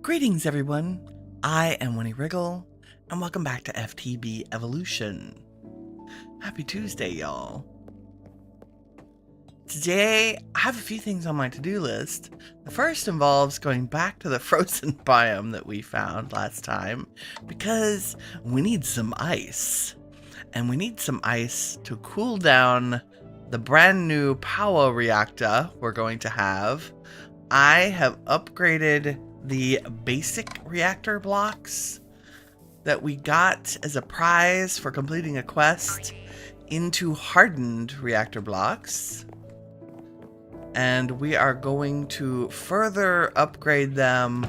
Greetings, everyone. I am Winnie Wriggle, and welcome back to FTB Evolution. Happy Tuesday, y'all. Today, I have a few things on my to-do list. The first involves going back to the frozen biome that we found last time, because we need some ice. And we need some ice to cool down the brand new Powah reactor we're going to have. I have upgraded the basic reactor blocks that we got as a prize for completing a quest into hardened reactor blocks. And we are going to further upgrade them.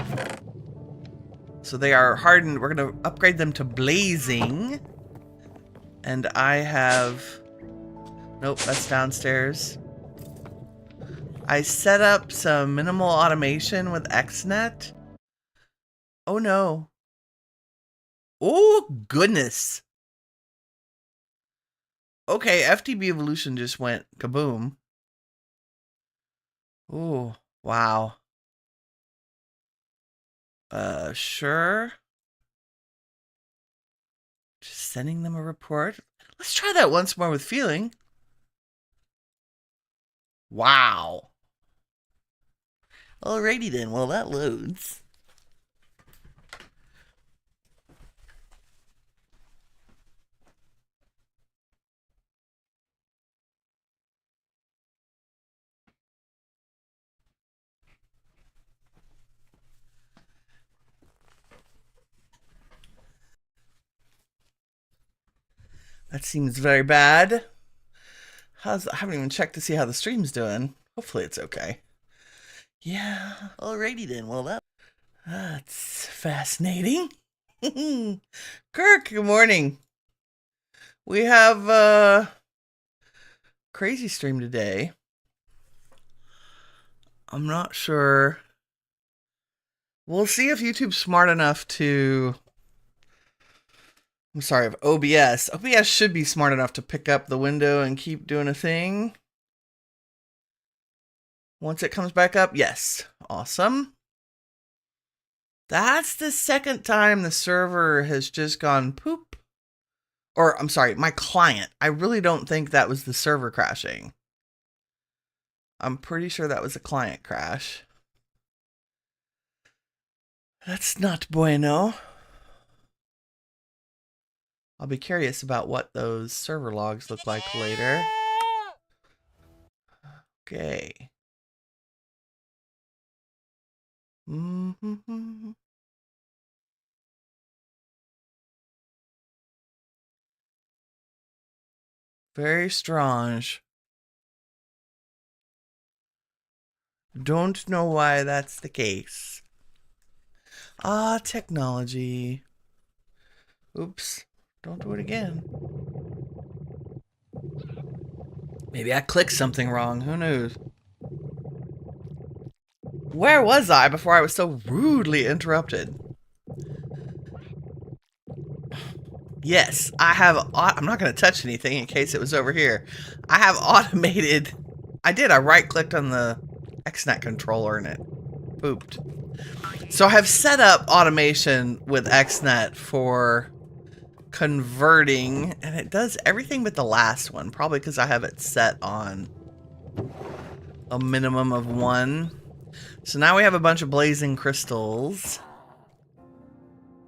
So they are hardened. We're going to upgrade them to blazing. And I have... Nope, that's downstairs. I set up some minimal automation with XNet. Oh no. Oh goodness. Okay, FTB Evolution just went kaboom. Oh, wow. Sure. Just sending them a report. Let's try that once more with feeling. Wow. Alrighty then, well that loads. That seems very bad. I haven't even checked to see how the stream's doing. Hopefully it's okay. Yeah, alrighty then. Well, that's fascinating. Kirk, good morning. We have a crazy stream today. I'm not sure. We'll see if YouTube's smart enough to... I'm sorry, of OBS. OBS should be smart enough to pick up the window and keep doing a thing. Once it comes back up, yes. Awesome. That's the second time the server has just gone poop. Or, I'm sorry, my client. I really don't think that was the server crashing. I'm pretty sure that was a client crash. That's not bueno. I'll be curious about what those server logs look like later. Okay. Very strange. Don't know why that's the case. Ah, technology. Oops. Don't do it again. Maybe I clicked something wrong. Who knows? Where was I before I was so rudely interrupted? Yes, I have... I'm not going to touch anything in case it was over here. I have automated... I right-clicked on the XNet controller and it pooped. So I have set up automation with XNet for... converting, and it does everything but the last one, probably because I have it set on a minimum of 1. So now we have a bunch of blazing crystals.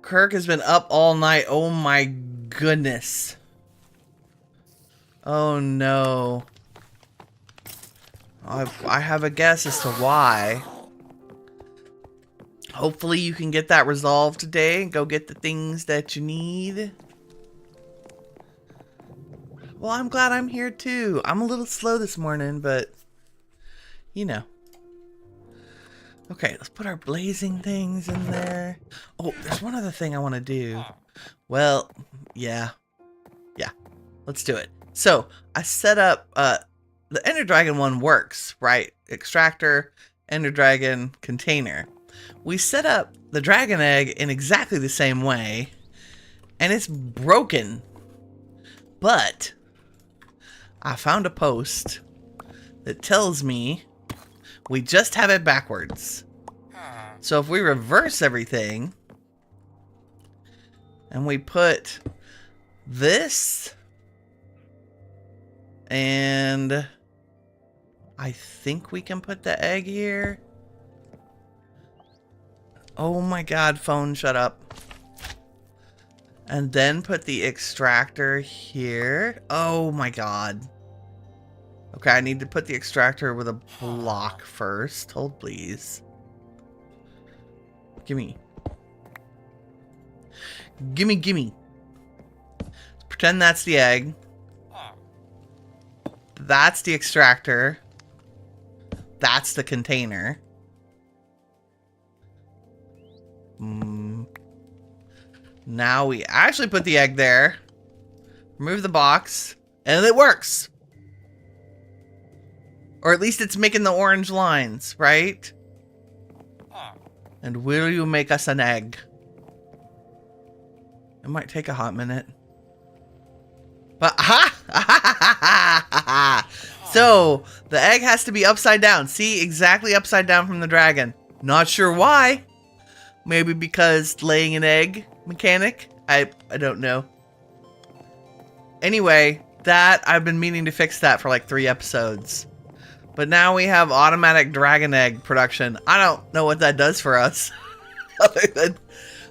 Kirk has been up all night. Oh my goodness. Oh no. I have a guess as to why. Hopefully you can get that resolved today and go get the things that you need. Well, I'm glad I'm here too. I'm a little slow this morning, but you know. Okay, let's put our blazing things in there. Oh, there's one other thing I want to do. Well, yeah. Yeah, let's do it. So, I set up, the Ender Dragon one works, right? Extractor, Ender Dragon, container. We set up the dragon egg in exactly the same way, and it's broken. But I found a post that tells me we just have it backwards. So if we reverse everything and we put this and I think we can put the egg here. Oh my god, phone, shut up. And then put the extractor here. Oh my god. Okay, I need to put the extractor with a block first. Hold, please. Gimme. Gimme, gimme. Let's pretend that's the egg. That's the extractor. That's the container. Now we actually put the egg there. Remove the box. And it works. Or at least it's making the orange lines, right? And will you make us an egg? It might take a hot minute. But so the egg has to be upside down. See, exactly upside down from the dragon. Not sure why. Maybe because laying an egg mechanic. I don't know. Anyway, that I've been meaning to fix that for like 3 episodes. But now we have automatic dragon egg production. I don't know what that does for us. Other than,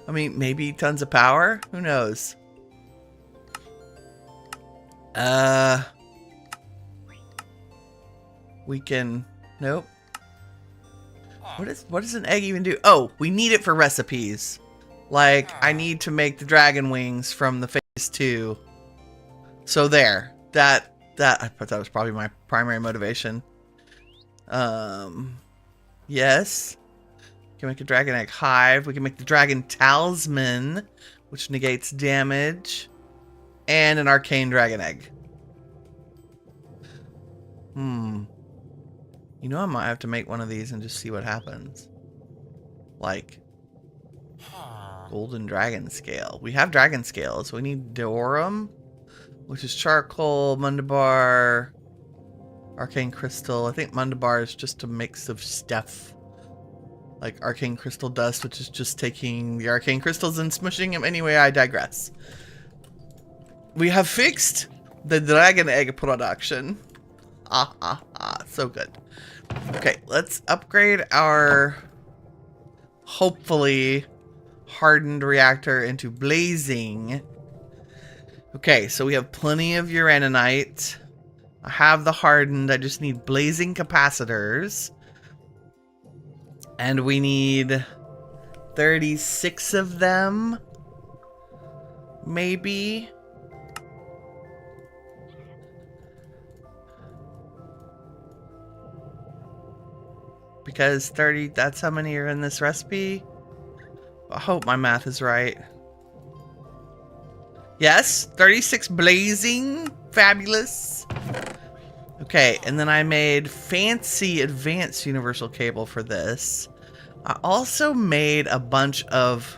I mean, maybe tons of power? Who knows? We can... Nope. What does an egg even do? Oh, we need it for recipes. Like, I need to make the dragon wings from the phase 2. So there. That I thought that was probably my primary motivation. Yes. We can make a dragon egg hive. We can make the dragon talisman, which negates damage. And an arcane dragon egg. You know, I might have to make one of these and just see what happens. Like, golden dragon scale. We have dragon scales. We need Dorum, which is charcoal, Mundabar, arcane crystal. I think Mundabar is just a mix of stuff. Like arcane crystal dust, which is just taking the arcane crystals and smushing them. Anyway, I digress. We have fixed the dragon egg production. So good. Okay, let's upgrade our hopefully hardened reactor into blazing. Okay, so we have plenty of uraninite. I have the hardened. I just need blazing capacitors. And we need 36 of them. Maybe. Because 30, that's how many are in this recipe. I hope my math is right. Yes, 36 blazing. Fabulous. Okay, and then I made fancy advanced universal cable for this. I also made a bunch of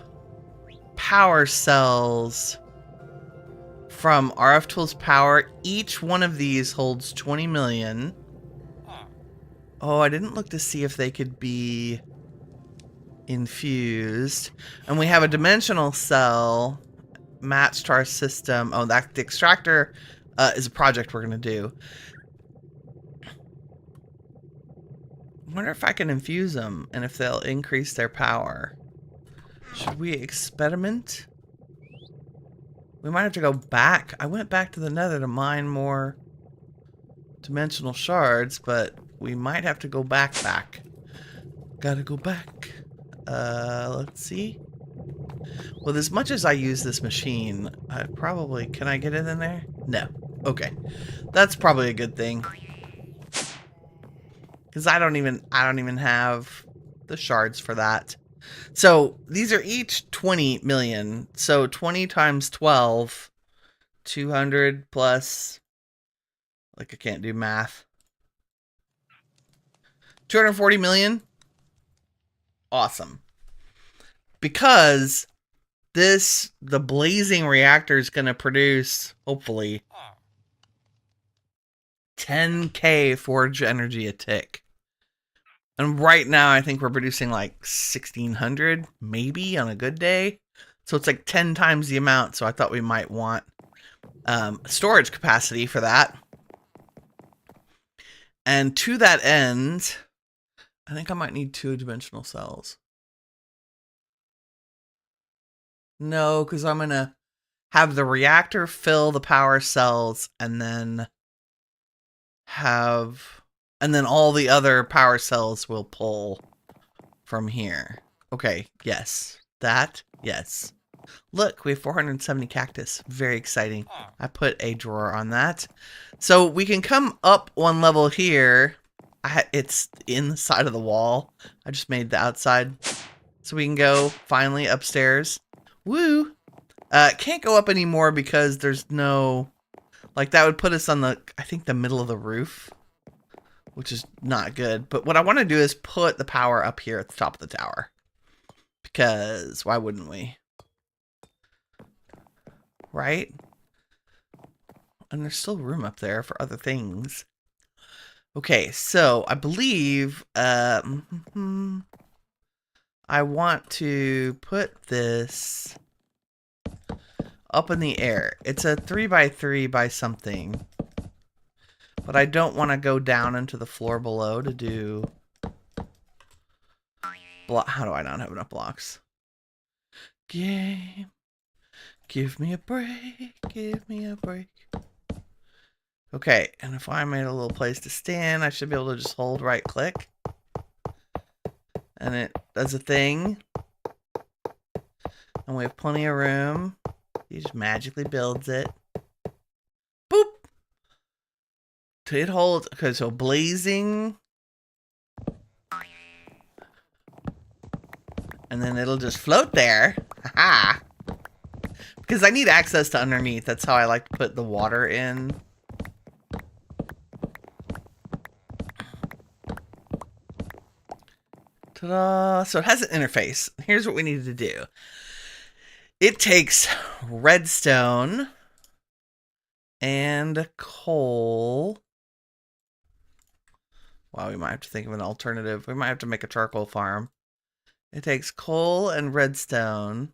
power cells from RF Tools Power. Each one of these holds 20 million. Oh, I didn't look to see if they could be infused. And we have a dimensional cell matched to our system. Oh, that the extractor is a project we're going to do. I wonder if I can infuse them and if they'll increase their power. Should we experiment? We might have to go back. I went back to the nether to mine more dimensional shards, but we might have to go back. Gotta go back. Let's see. Well, as much as I use this machine, I probably... Can I get it in there? No. Okay. That's probably a good thing. Because I don't even have the shards for that. So, these are each 20 million. So, 20 times 12, 200 plus... Like, I can't do math. 240 million? Awesome. Because the blazing reactor is going to produce, hopefully, 10k forge energy a tick. And right now, I think we're producing like 1,600, maybe on a good day. So it's like 10 times the amount. So I thought we might want storage capacity for that. And to that end, I think I might need 2-dimensional cells. No, because I'm going to have the reactor fill the power cells and then all the other power cells will pull from here. Okay, yes. That, yes. Look, we have 470 cactus. Very exciting. I put a drawer on that. So we can come up one level here. It's in the side of the wall. I just made the outside. So we can go finally upstairs. Woo! Can't go up anymore because there's no... Like, that would put us on the, I think, the middle of the roof. Which is not good. But what I want to do is put the power up here at the top of the tower. Because why wouldn't we? Right? And there's still room up there for other things. Okay, so I believe I want to put this up in the air. It's a 3x3 by something. But I don't want to go down into the floor below to do... How do I not have enough blocks? Game. Give me a break. Give me a break. Okay, and if I made a little place to stand, I should be able to just hold right click. And it does a thing. And we have plenty of room. He just magically builds it. Boop! It holds, okay, so blazing. And then it'll just float there. Haha! Because I need access to underneath. That's how I like to put the water in. Ta-da! So it has an interface. Here's what we need to do. It takes redstone and coal. Wow, we might have to think of an alternative. We might have to make a charcoal farm. It takes coal and redstone.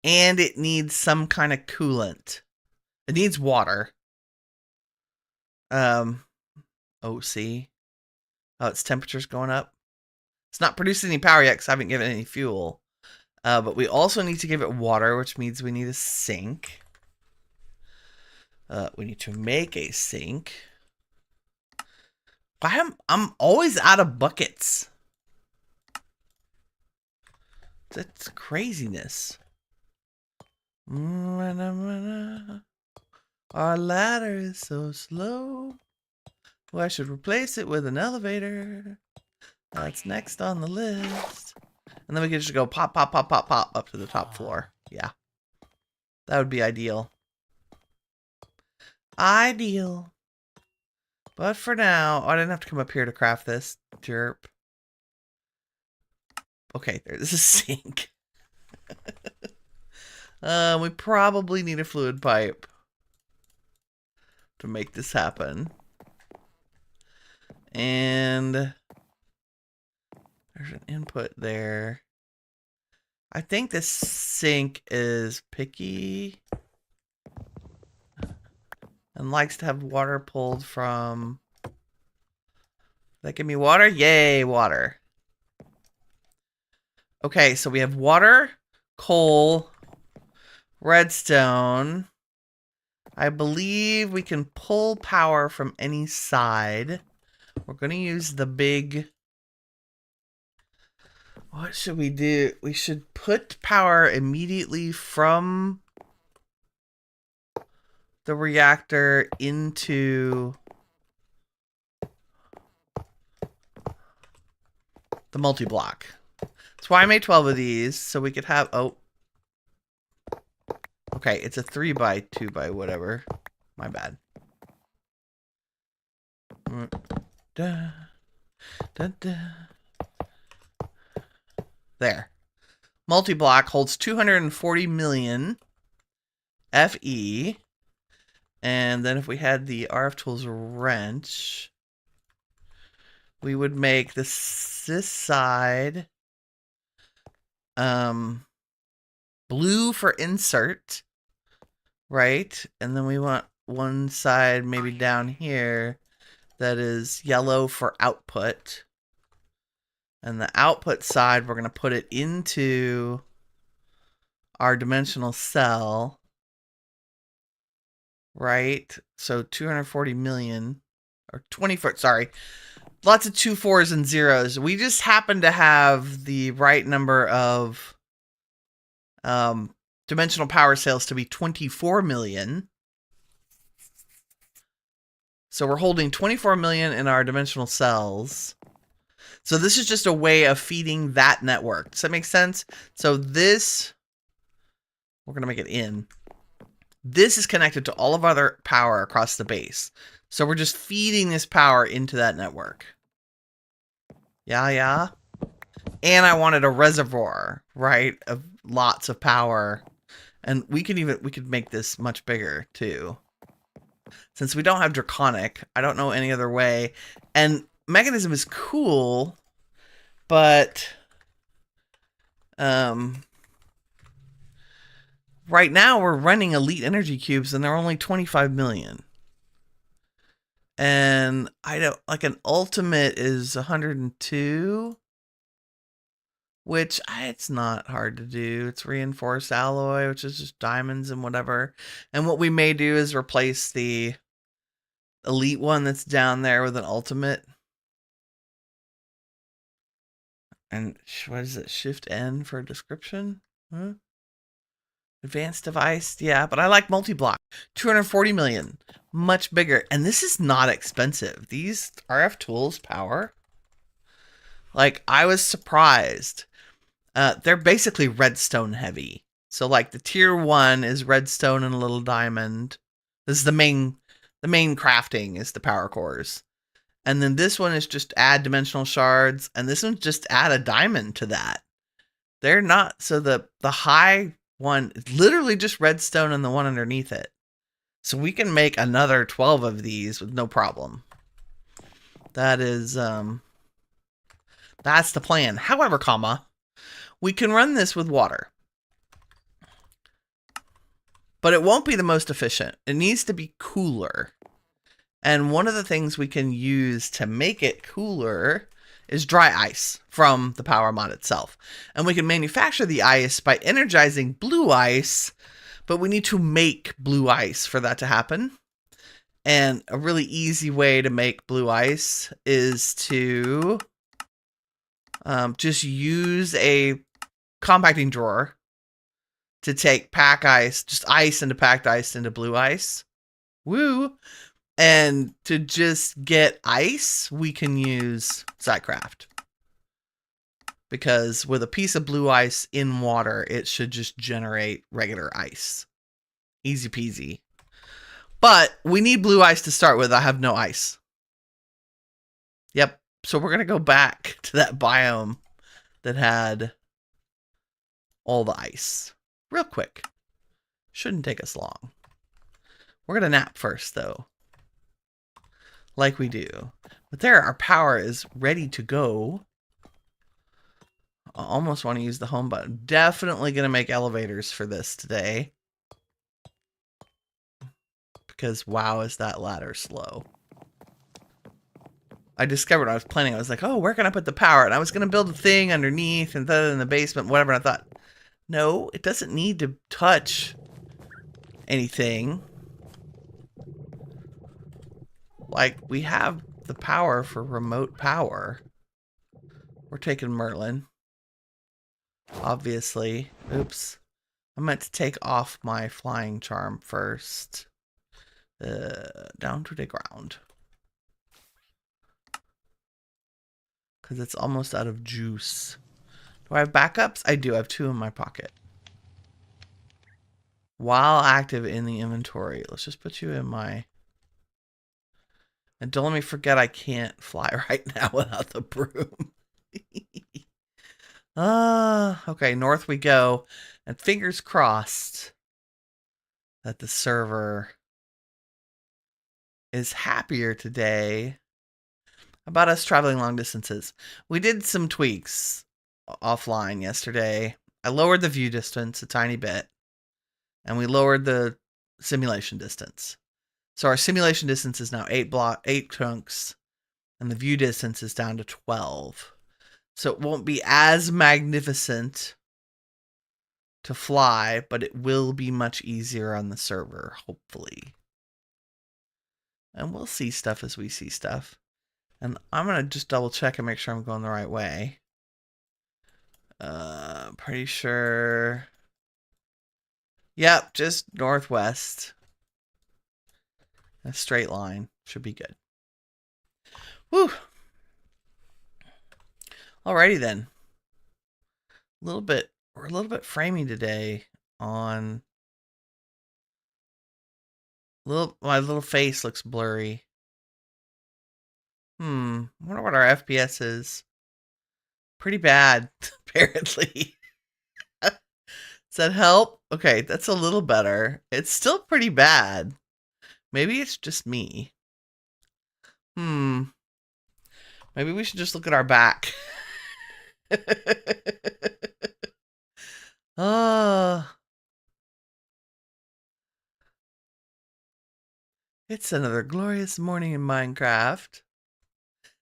And it needs some kind of coolant. It needs water. OC. Oh, its temperature's going up. It's not producing any power yet because I haven't given it any fuel. But we also need to give it water, which means we need a sink. We need to make a sink. I'm always out of buckets. That's craziness. Our ladder is so slow. Well, I should replace it with an elevator. That's next on the list. And then we can just go pop, pop, pop, pop, pop up to the top floor. Yeah. That would be ideal. Ideal. But for now, I didn't have to come up here to craft this. Derp. Okay, there's a sink. We probably need a fluid pipe to make this happen. And there's an input there. I think this sink is picky and likes to have water pulled from... That give me water? Yay, water. Okay, so we have water, coal, redstone. I believe we can pull power from any side. We're going to use the big... What should we do? We should put power immediately from the reactor into the multi-block. That's why I made 12 of these, so we could have... Oh. Okay, it's a 3x2 whatever. My bad. Da, da, da. There. Multi-block holds 240 million FE. And then if we had the RF Tools wrench, we would make this side blue for insert, right? And then we want one side maybe down here that is yellow for output. And the output side, we're going to put it into our dimensional cell, right? So 240 million, or 24, sorry. Lots of 2 4s and 0s. We just happen to have the right number of dimensional power cells to be 24 million. So we're holding 24 million in our dimensional cells. So this is just a way of feeding that network. Does that make sense? So this, we're going to make it in. This is connected to all of other power across the base. So we're just feeding this power into that network. Yeah. And I wanted a reservoir, right, of lots of power. And we could make this much bigger too. Since we don't have Draconic, I don't know any other way. And Mechanism is cool, but right now we're running Elite Energy Cubes and they're only 25 million. And I don't, like, an ultimate is 102, which it's not hard to do. It's reinforced alloy, which is just diamonds and whatever. And what we may do is replace the elite one that's down there with an ultimate. And what is it? Shift N for description? Huh? Advanced device, yeah, but I like multi-block. 240 million, much bigger. And this is not expensive. These RF Tools power, like, I was surprised. They're basically redstone heavy. So like the tier 1 is redstone and a little diamond. This is the main crafting is the power cores. And then this one is just add dimensional shards, and this one's just add a diamond to that. They're not, so the high one is literally just redstone and the one underneath it. So we can make another 12 of these with no problem. That is, that's the plan. However, we can run this with water. But it won't be the most efficient. It needs to be cooler. And one of the things we can use to make it cooler is dry ice from the power mod itself. And we can manufacture the ice by energizing blue ice, but we need to make blue ice for that to happen. And a really easy way to make blue ice is to just use a compacting drawer to take pack ice, just ice into packed ice into blue ice. Woo! And to just get ice, we can use Xycraft. Because with a piece of blue ice in water, it should just generate regular ice. Easy peasy. But we need blue ice to start with. I have no ice. Yep. So we're going to go back to that biome that had all the ice. Real quick. Shouldn't take us long. We're going to nap first, though. Like we do. But there, our power is ready to go. I almost want to use the home button. Definitely going to make elevators for this today. Because, wow, is that ladder slow. I discovered I was planning, I was like, oh, where can I put the power? And I was going to build a thing underneath and then in the basement, whatever. And I thought, no, it doesn't need to touch anything. Like, we have the power for remote power. We're taking Merlin. Obviously. Oops. I meant to take off my flying charm first. Down to the ground. Because it's almost out of juice. Do I have backups? I do. I have 2 in my pocket. While active in the inventory. Let's just put you in my... And don't let me forget I can't fly right now without the broom. Okay, north we go. And fingers crossed that the server is happier today about us traveling long distances. We did some tweaks offline yesterday. I lowered the view distance a tiny bit, and we lowered the simulation distance. So our simulation distance is now 8 chunks, and the view distance is down to 12. So it won't be as magnificent to fly, but it will be much easier on the server, hopefully. And we'll see stuff as we see stuff. And I'm going to just double check and make sure I'm going the right way. Pretty sure. Yep, just northwest. A straight line. Should be good. Whew. Alrighty then. We're a little bit framey today on my little face looks blurry. I wonder what our FPS is. Pretty bad, apparently. Does that help? Okay, that's a little better. It's still pretty bad. Maybe it's just me. Maybe we should just look at our back. It's another glorious morning in Minecraft.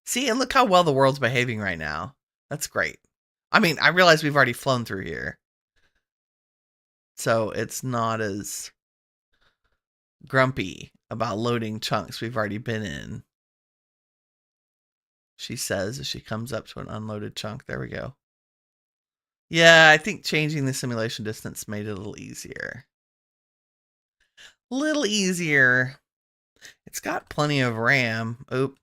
See, and look how well the world's behaving right now. That's great. I mean, I realize we've already flown through here, so it's not as grumpy about loading chunks we've already been in. She says as she comes up to an unloaded chunk. There we go. Yeah, I think changing the simulation distance made it a little easier. Little easier. It's got plenty of RAM. Oop.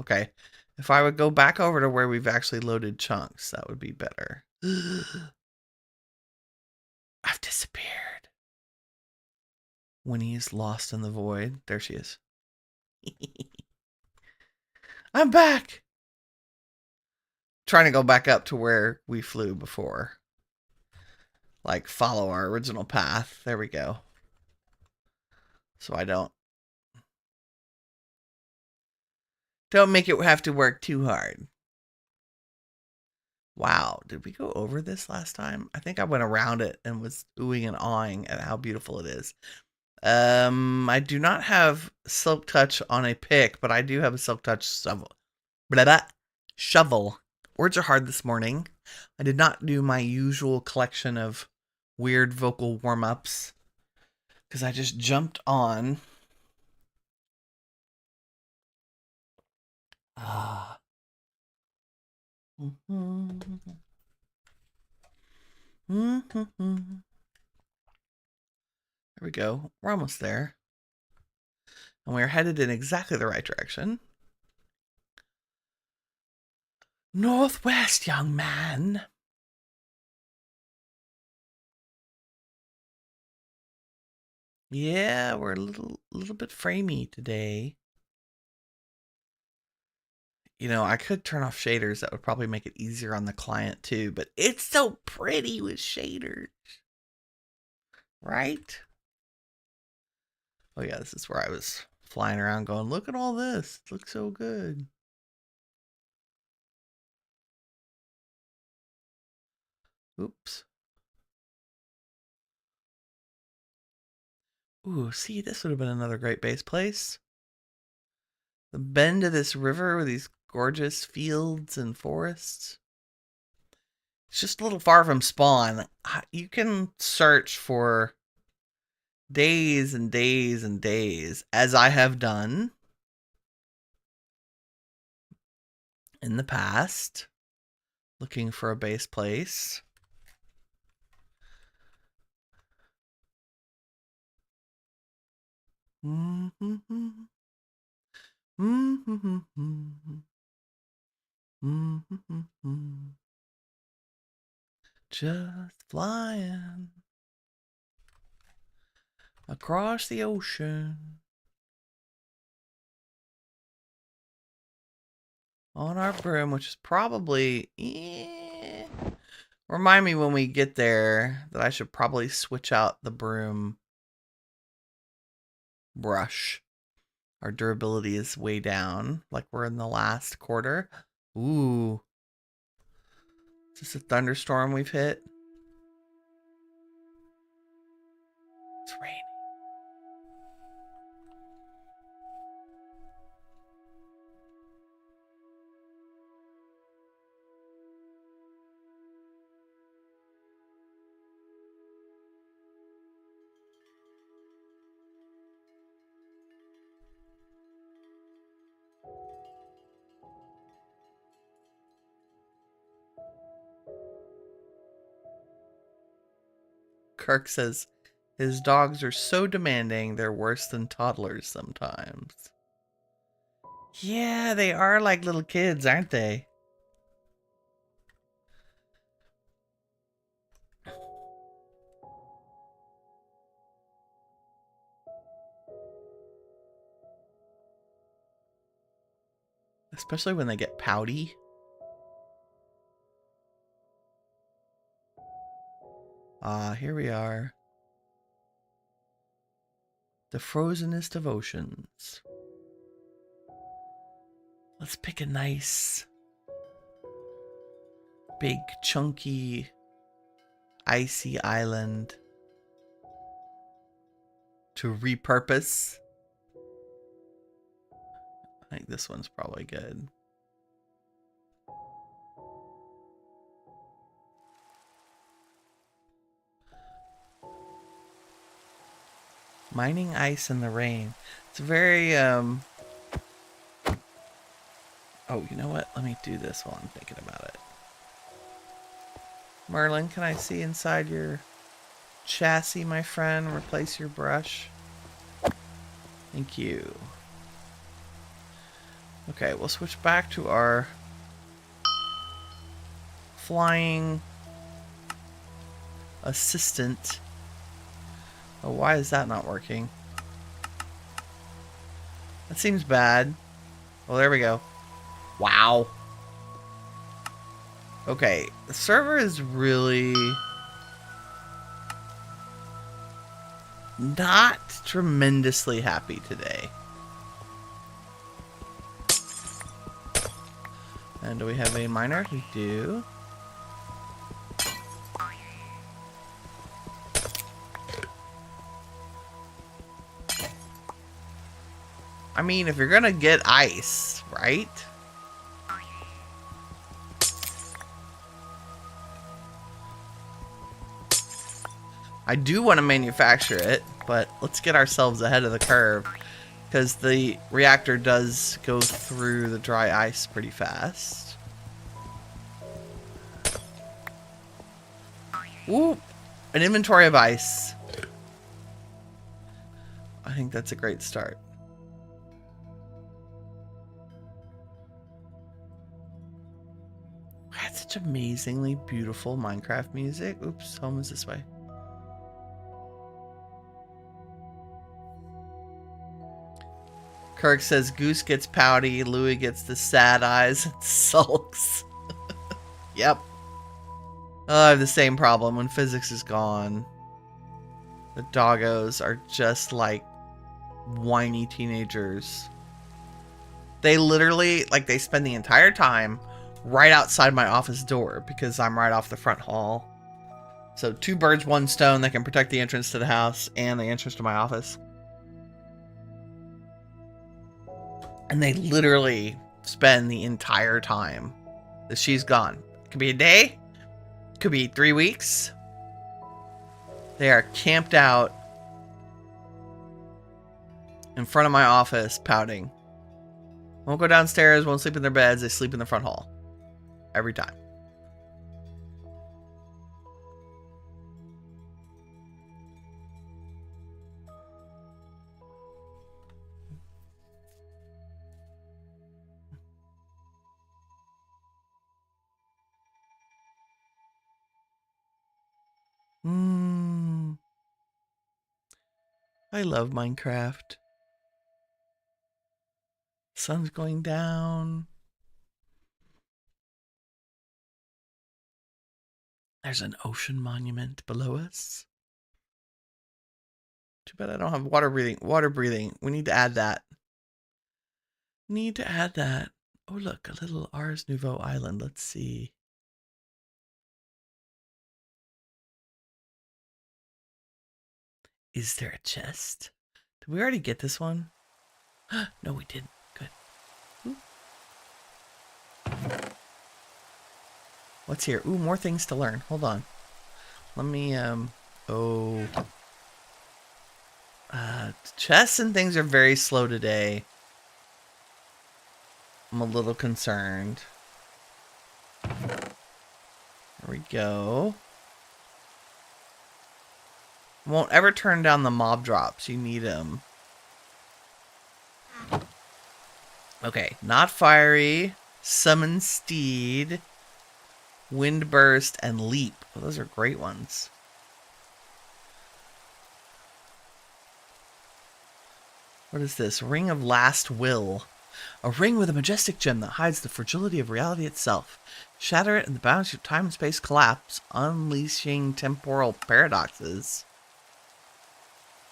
Okay. If I would go back over to where we've actually loaded chunks, that would be better. I've disappeared. Winnie is lost in the void. There she is. I'm back. Trying to go back up to where we flew before. Like, follow our original path. There we go. So I don't make it have to work too hard. Wow, did we go over this last time? I think I went around it and was oohing and awing at how beautiful it is. I do not have Silk Touch on a pick, but I do have a Silk Touch shovel. Blah, blah. Shovel. Words are hard this morning. I did not do my usual collection of weird vocal warm-ups because I just jumped on. There we go. We're almost there. And we're headed in exactly the right direction. Northwest, young man. Yeah, we're a little bit framey today. You know, I could turn off shaders. That would probably make it easier on the client too, but it's so pretty with shaders. Right? Oh yeah, this is where I was flying around going, look at all this. It looks so good. Oops. Ooh, see, this would have been another great base place. The bend of this river with these gorgeous fields and forests. It's just a little far from spawn. You can search for days and days and days, as I have done in the past, looking for a base place. Just flying across the ocean on our broom, which is probably... Remind me when we get there that I should probably switch out the broom brush. Our durability is way down, like we're in the last quarter. Ooh. Is this a thunderstorm we've hit? It's raining. Kirk says his dogs are so demanding, they're worse than toddlers sometimes. Yeah, they are like little kids, aren't they? Especially when they get pouty. Here we are. The frozenest of oceans. Let's pick a nice, big, chunky, icy island to repurpose. I think this one's probably good. Mining ice in the rain. It's very, Oh, you know what? Let me do this while I'm thinking about it. Merlin, can I see inside your chassis, my friend? Replace your brush. Thank you. Okay, we'll switch back to our flying assistant. Oh, why is that not working? That seems bad. Well, there we go. Wow. Okay, the server is really not tremendously happy today. And do we have a miner? We do. I mean, if you're gonna get ice, right? I do want to manufacture it, but let's get ourselves ahead of the curve, because the reactor does go through the dry ice pretty fast. Ooh, an inventory of ice. I think that's a great start. That's such amazingly beautiful Minecraft music. Oops, home is this way. Kirk says Goose gets pouty, Louie gets the sad eyes and sulks. Yep. I have the same problem when physics is gone. The doggos are just like whiny teenagers. They literally, like, they spend the entire time right outside my office door because I'm right off the front hall. So 2 birds, 1 stone. They can protect the entrance to the house and the entrance to my office. And they literally spend the entire time that she's gone. It could be a day. It could be 3 weeks. They are camped out in front of my office pouting. Won't go downstairs, won't sleep in their beds. They sleep in the front hall. Every time. I love Minecraft. Sun's going down. There's an ocean monument below us. Too bad I don't have water breathing. Water breathing. We need to add that. Need to add that. Oh, look, a little Ars Nouveau island. Let's see. Is there a chest? Did we already get this one? No, we didn't. Good. Ooh. What's here? Ooh, more things to learn. Hold on. Let me, chests and things are very slow today. I'm a little concerned. There we go. Won't ever turn down the mob drops. You need them. Okay, not fiery. Summon steed. Wind burst and leap. Oh, those are great ones. What is this? Ring of Last Will. A ring with a majestic gem that hides the fragility of reality itself. Shatter it and the boundaries of time and space collapse, unleashing temporal paradoxes.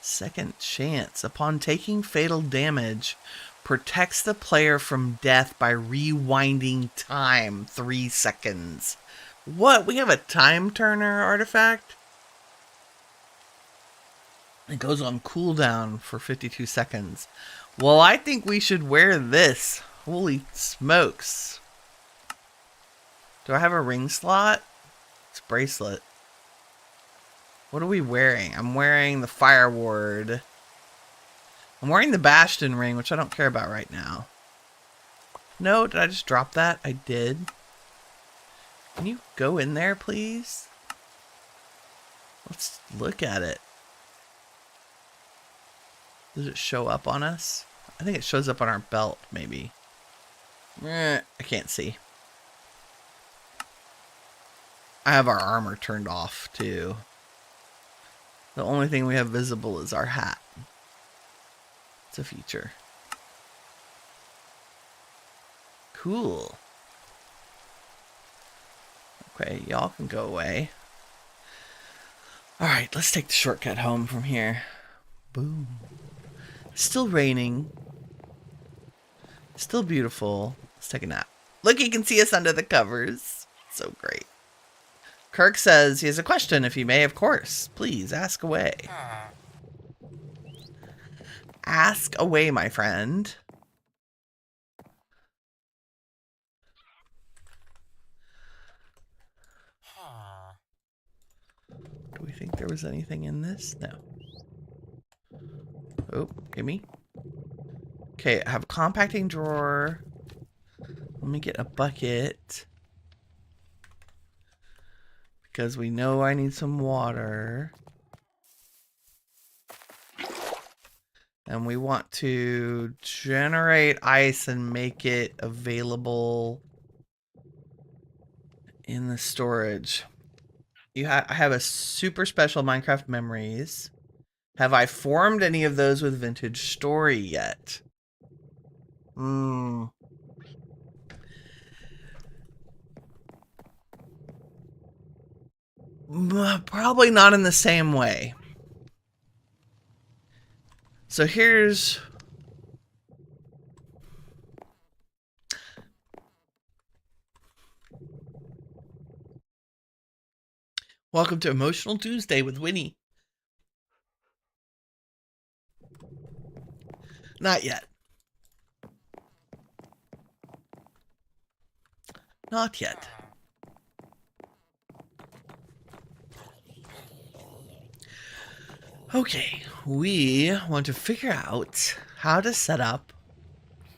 Second chance. Upon taking fatal damage, protects the player from death by rewinding time 3 seconds. What? We have a time turner artifact? It goes on cooldown for 52 seconds. Well, I think we should wear this. Holy smokes. Do I have a ring slot? It's a bracelet. What are we wearing? I'm wearing the Fire Ward. I'm wearing the Bastion ring, which I don't care about right now. No, did I just drop that? I did. Can you go in there, please? Let's look at it. Does it show up on us? I think it shows up on our belt, maybe. I can't see. I have our armor turned off, too. The only thing we have visible is our hat. It's a feature. Cool. Okay, y'all can go away. Alright, let's take the shortcut home from here. Boom. Still raining. Still beautiful. Let's take a nap. Look, you can see us under the covers. So great. Kirk says he has a question, if he may, of course. Please, ask away. Ask away, my friend. Do we think there was anything in this? No. Oh, gimme. Okay, I have a compacting drawer. Let me get a bucket. Because we know I need some water. And we want to generate ice and make it available in the storage. I have a super special Minecraft memories. Have I formed any of those with Vintage Story yet? Probably not in the same way. So here's... Welcome to Emotional Tuesday with Winnie. Not yet. Not yet. Okay, we want to figure out how to set up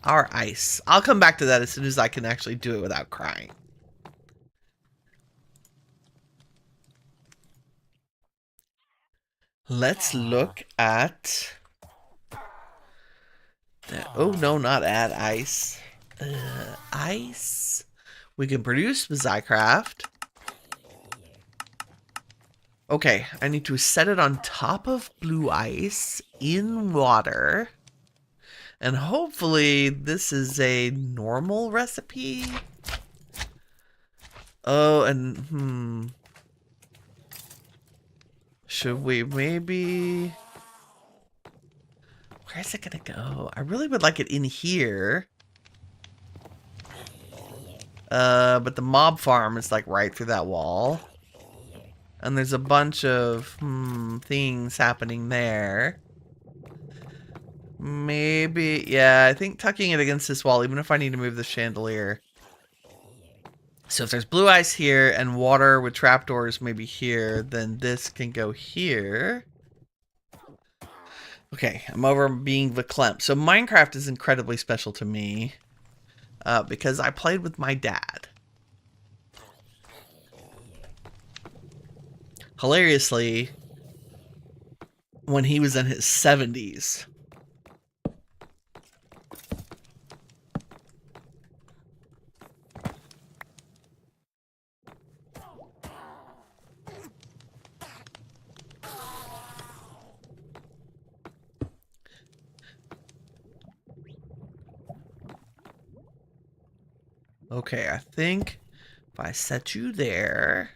our ice. I'll come back to that as soon as I can actually do it without crying. Let's look at... Oh, no, not add ice. Ice. We can produce Xycraft. Okay, I need to set it on top of blue ice in water. And hopefully this is a normal recipe. Oh, and should we maybe... Where's it gonna go? I really would like it in here. But the mob farm is like right through that wall. And there's a bunch of things happening there. Maybe, yeah, I think tucking it against this wall, even if I need to move the chandelier. So if there's blue ice here and water with trapdoors maybe here, then this can go here. Okay, I'm over being verklempt. So Minecraft is incredibly special to me because I played with my dad. Hilariously, when he was in his 70s. Okay, I think if I set you there,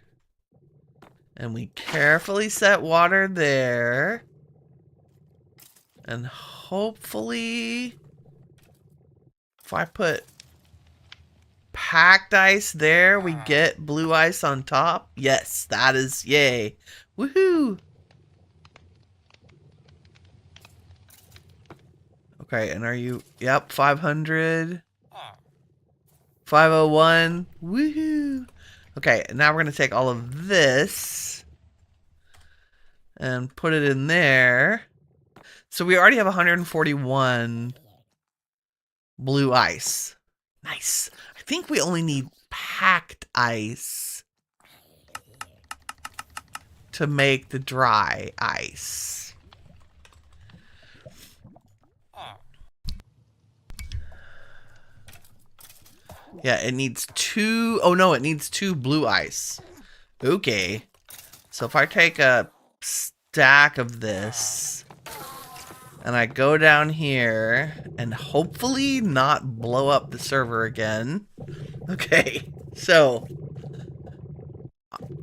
and we carefully set water there, and hopefully, if I put packed ice there, we get blue ice on top. Yes, that is, yay. Woohoo! Okay, and are you, yep, 500. 501. Woohoo! Okay, now we're going to take all of this and put it in there. So we already have 141 blue ice. Nice. I think we only need packed ice to make the dry ice. Yeah, it needs 2. Oh no, it needs 2 blue ice. Okay. So if I take a stack of this and I go down here and hopefully not blow up the server again. Okay. So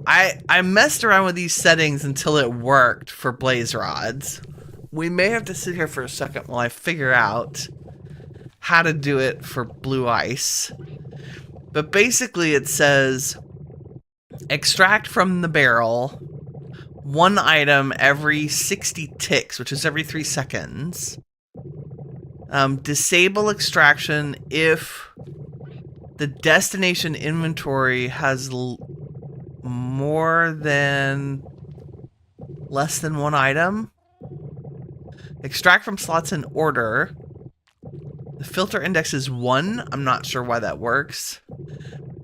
I messed around with these settings until it worked for blaze rods. We may have to sit here for a second while I figure out how to do it for blue ice. But basically it says extract from the barrel 1 item every 60 ticks, which is every 3 seconds. Disable extraction if the destination inventory has less than 1 item. Extract from slots in order. The filter index is 1. I'm not sure why that works.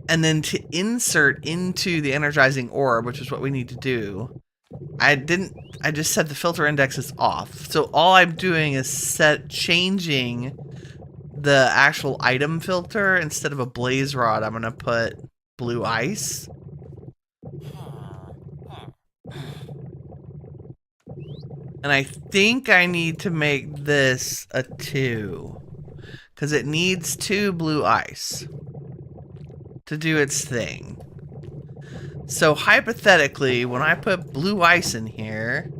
And then to insert into the energizing orb, which is what we need to do. I just said the filter index is off. So all I'm doing is changing the actual item filter. Instead of a blaze rod, I'm going to put blue ice. And I think I need to make this a 2. Because it needs 2 blue ice to do its thing. So hypothetically, when I put blue ice in here,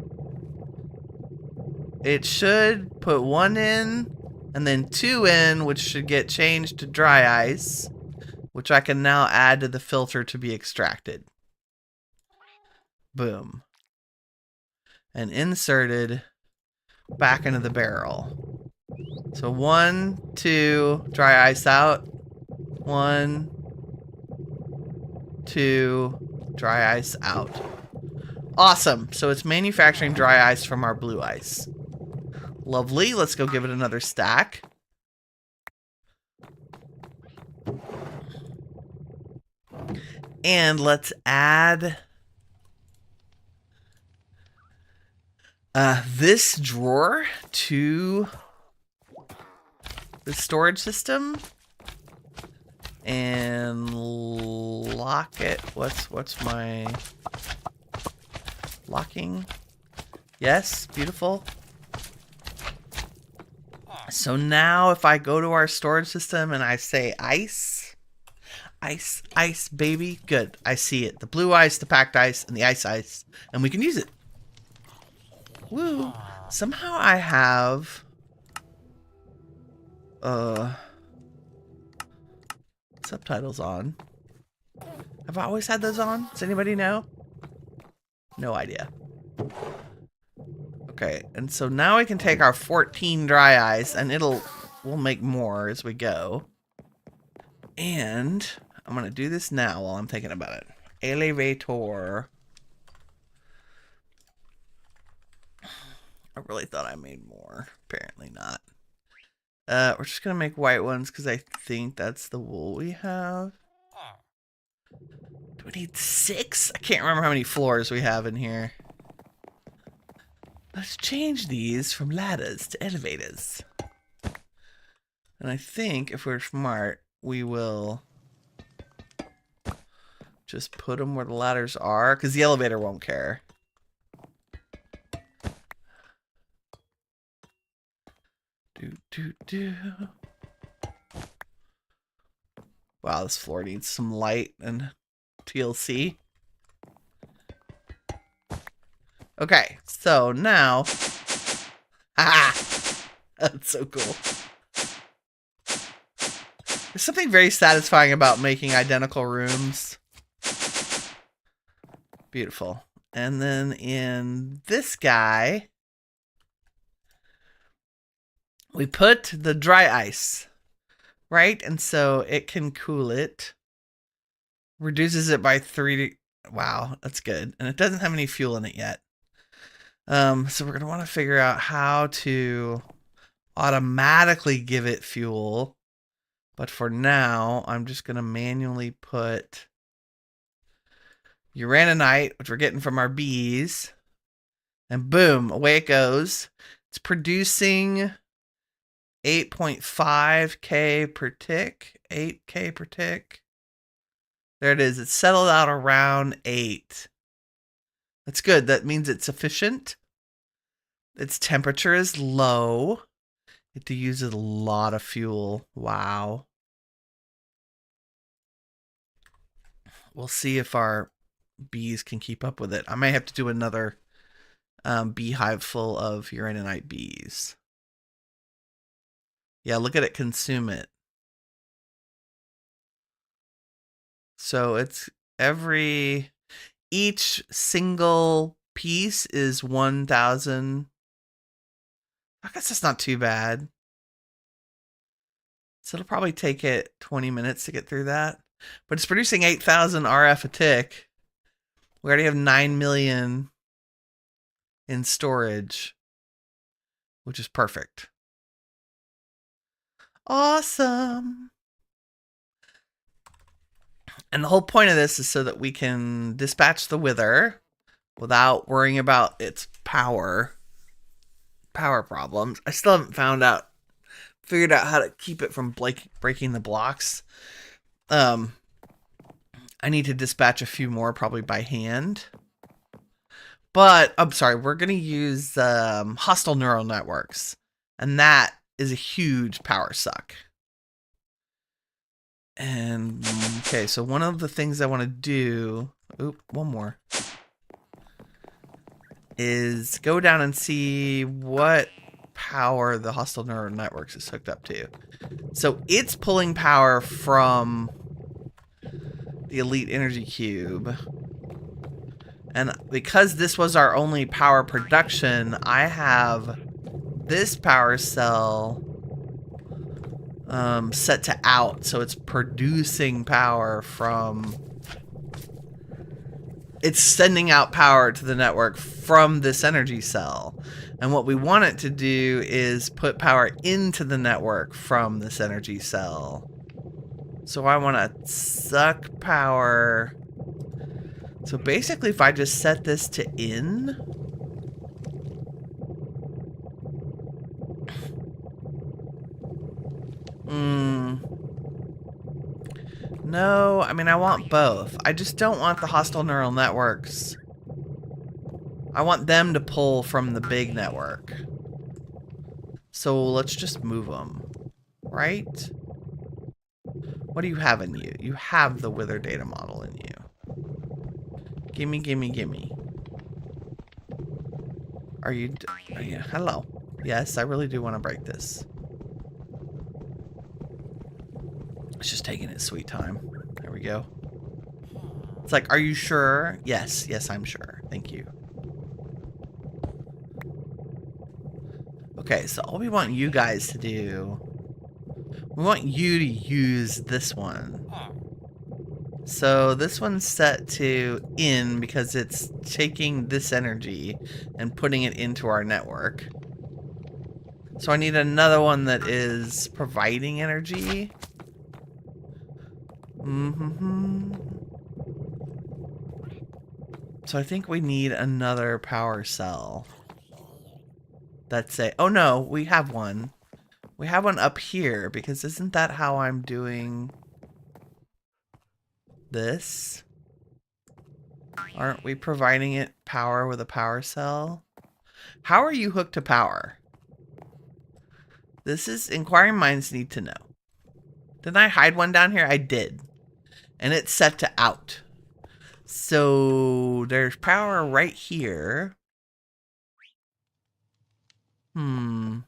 it should put 1 in and then 2 in, which should get changed to dry ice, which I can now add to the filter to be extracted. Boom. And inserted back into the barrel. So 1, 2, dry ice out. 1, 2, dry ice out. Awesome. So it's manufacturing dry ice from our blue ice. Lovely. Let's go give it another stack. And let's add this drawer to the storage system and lock it. What's my locking? Yes, beautiful. So now if I go to our storage system and I say ice, ice, ice, baby, good. I see it. The blue ice, the packed ice, and the ice, and we can use it. Woo. Somehow I have subtitles on. Have I always had those on? Does anybody know? No idea. Okay, and so now we can take our 14 dry ice, and we'll make more as we go. And I'm gonna do this now while I'm thinking about it. Elevator. I really thought I made more. Apparently not. We're just gonna make white ones because I think that's the wool we have. Do we need 6? I can't remember how many floors we have in here. Let's change these from ladders to elevators. And I think if we're smart, we will just put them where the ladders are, because the elevator won't care. Wow, this floor needs some light and TLC. Okay, so now... Ah! That's so cool. There's something very satisfying about making identical rooms. Beautiful. And then in this guy, we put the dry ice, right? And so it can cool it. Reduces it by 3. Wow, that's good. And it doesn't have any fuel in it yet. So we're going to want to figure out how to automatically give it fuel. But for now, I'm just going to manually put uraninite, which we're getting from our bees. And boom, away it goes. It's producing 8.5K per tick. 8K per tick. There it is. It's settled out around 8. That's good. That means it's efficient. Its temperature is low. It uses a lot of fuel. Wow. We'll see if our bees can keep up with it. I may have to do another beehive full of uraninite bees. Yeah, look at it consume it. So it's each single piece is 1,000. I guess that's not too bad. So it'll probably take it 20 minutes to get through that. But it's producing 8,000 RF a tick. We already have 9 million in storage, which is perfect. Awesome. And the whole point of this is so that we can dispatch the wither without worrying about its power problems. I still haven't figured out how to keep it from breaking the blocks. I need to dispatch a few more probably by hand. But I'm sorry, we're going to use hostile neural networks, and that is a huge power suck. And okay, so one of the things I want to do, one more, is go down and see what power the hostile neural networks is hooked up to. So it's pulling power from the elite energy cube. And because this was our only power production, I have this power cell set to out, so it's producing power from... It's sending out power to the network from this energy cell. And what we want it to do is put power into the network from this energy cell. So I want to suck power. So basically, if I just set this to in... No, I mean, I want both. I just don't want the hostile neural networks. I want them to pull from the big network. So let's just move them. Right? What do you have in you? You have the wither data model in you. Gimme, gimme, gimme. Are you... Oh, yeah, hello. Yes, I really do want to break this. It's just taking its sweet time. There we go. It's like, are you sure? Yes, yes, I'm sure. Thank you. Okay, so all we want you guys to do, we want you to use this one. So this one's set to in because it's taking this energy and putting it into our network. So I need another one that is providing energy. So I think we need another power cell. That's a, oh no, we have one. We have one up here because isn't that how I'm doing this? Aren't we providing it power with a power cell? How are you hooked to power? This is inquiring minds need to know. Didn't I hide one down here? I did. And it's set to out. So there's power right here. And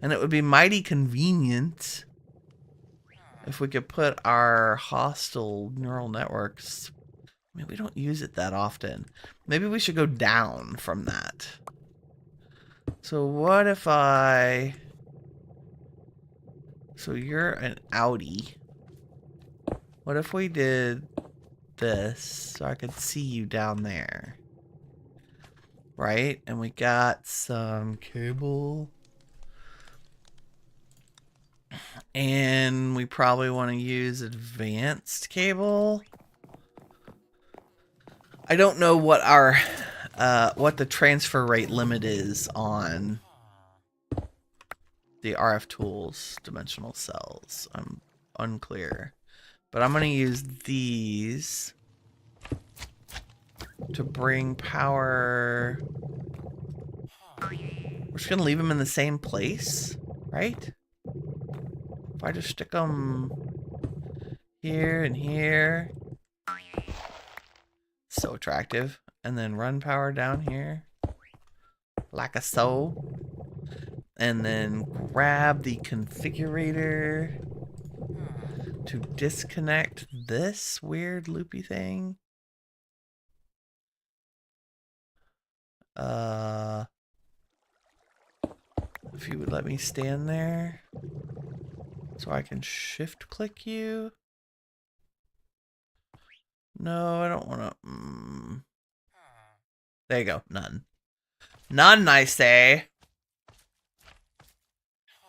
it would be mighty convenient if we could put our hostile neural networks. I mean, we don't use it that often. Maybe we should go down from that. So what if I... So you're an outie. What if we did this so I could see you down there? Right? And we got some cable. And we probably want to use advanced cable. I don't know what our what the transfer rate limit is on the RF tools dimensional cells. I'm unclear. But I'm going to use these to bring power. We're just going to leave them in the same place, right? If I just stick them here and here. So attractive. And then run power down here. Like a so. And then grab the configurator to disconnect this weird loopy thing. If you would let me stand there so I can shift click you. No, I don't want to. There you go. None. None, I say.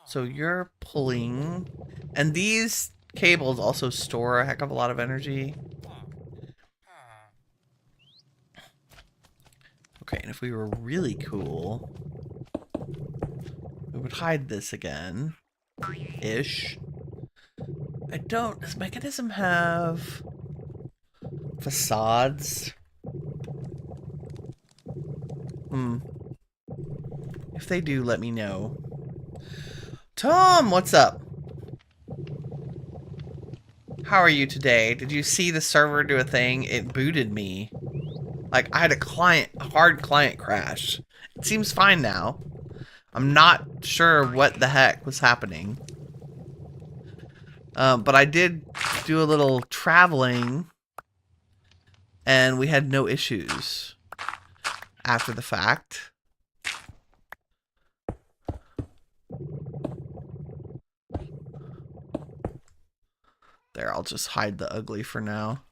So you're pulling, and these cables also store a heck of a lot of energy. Okay, and if we were really cool, we would hide this again. Ish. I don't... Does Mechanism have facades? If they do, let me know. Tom, what's up? How are you today? Did you see the server do a thing? It booted me. Like, I had a hard client crash. It seems fine now. I'm not sure what the heck was happening. But I did do a little traveling, and we had no issues after the fact. There, I'll just hide the ugly for now.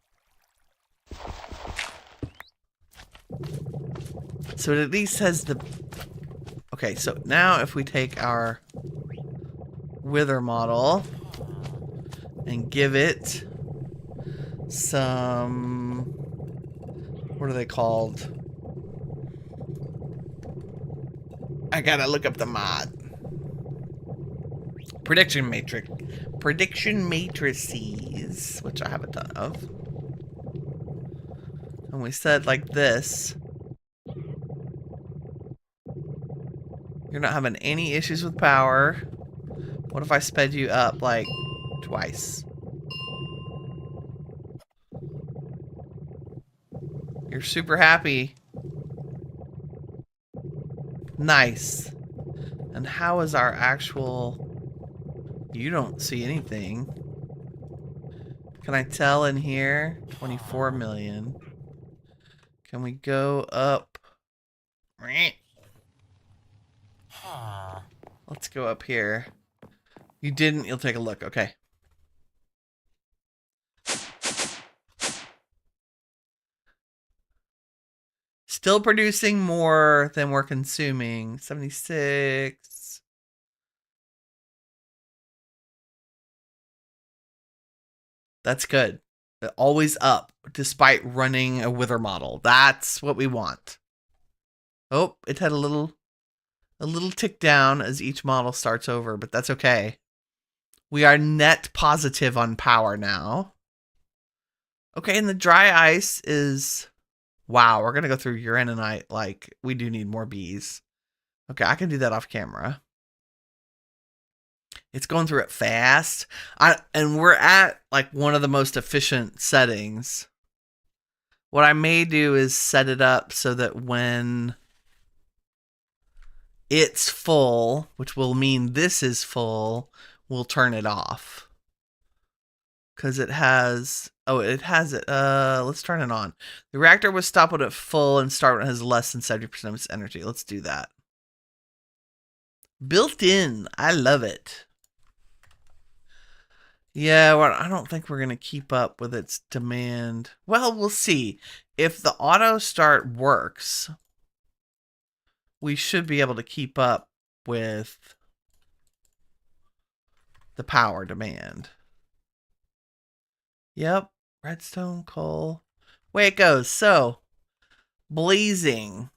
So it at least has the... Okay, so now if we take our wither model and give it some... What are they called? I gotta look up the mod. Prediction matrices, which I have a ton of. And we said like this. You're not having any issues with power. What if I sped you up like twice? You're super happy. Nice. And how is our actual... You don't see anything. Can I tell in here? 24 million. Can we go up? Let's go up here. You didn't? You'll take a look. Okay. Still producing more than we're consuming. 76. That's good. Always up, despite running a wither model. That's what we want. Oh, it had a little tick down as each model starts over, but that's okay. We are net positive on power now. Okay, and the dry ice is... Wow, we're going to go through uraninite. Like, we do need more bees. Okay, I can do that off camera. It's going through it fast. And we're at, like, one of the most efficient settings. What I may do is set it up so that when it's full, which will mean this is full, we'll turn it off. Because it has... Oh, it has it. Let's turn it on. The reactor was stopped when it's full and start when it has less than 70% of its energy. Let's do that. Built in. I love it. Yeah, well, I don't think we're going to keep up with its demand. Well, we'll see. If the auto start works, we should be able to keep up with the power demand. Yep. Redstone, coal. Way it goes. So, blazing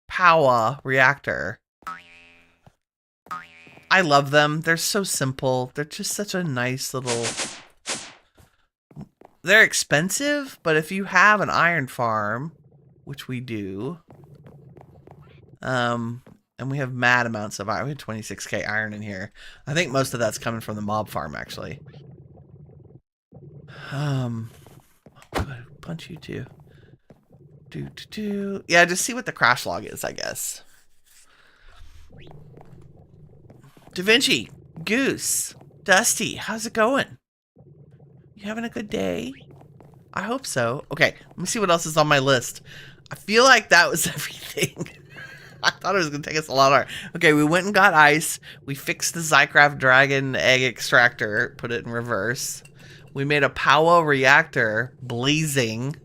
Powah reactor. I love them. They're so simple. They're just such a nice little... They're expensive, but if you have an iron farm, which we do, and we have mad amounts of iron. We have 26k iron in here. I think most of that's coming from the mob farm, actually. Punch you too. Yeah, just see what the crash log is, I guess. Da Vinci, Goose, Dusty, how's it going? You having a good day? I hope so. Okay, let me see what else is on my list. I feel like that was everything. I thought it was going to take us a lot longer. Okay, we went and got ice. We fixed the Xycraft dragon egg extractor, put it in reverse. We made a Powah reactor blazing,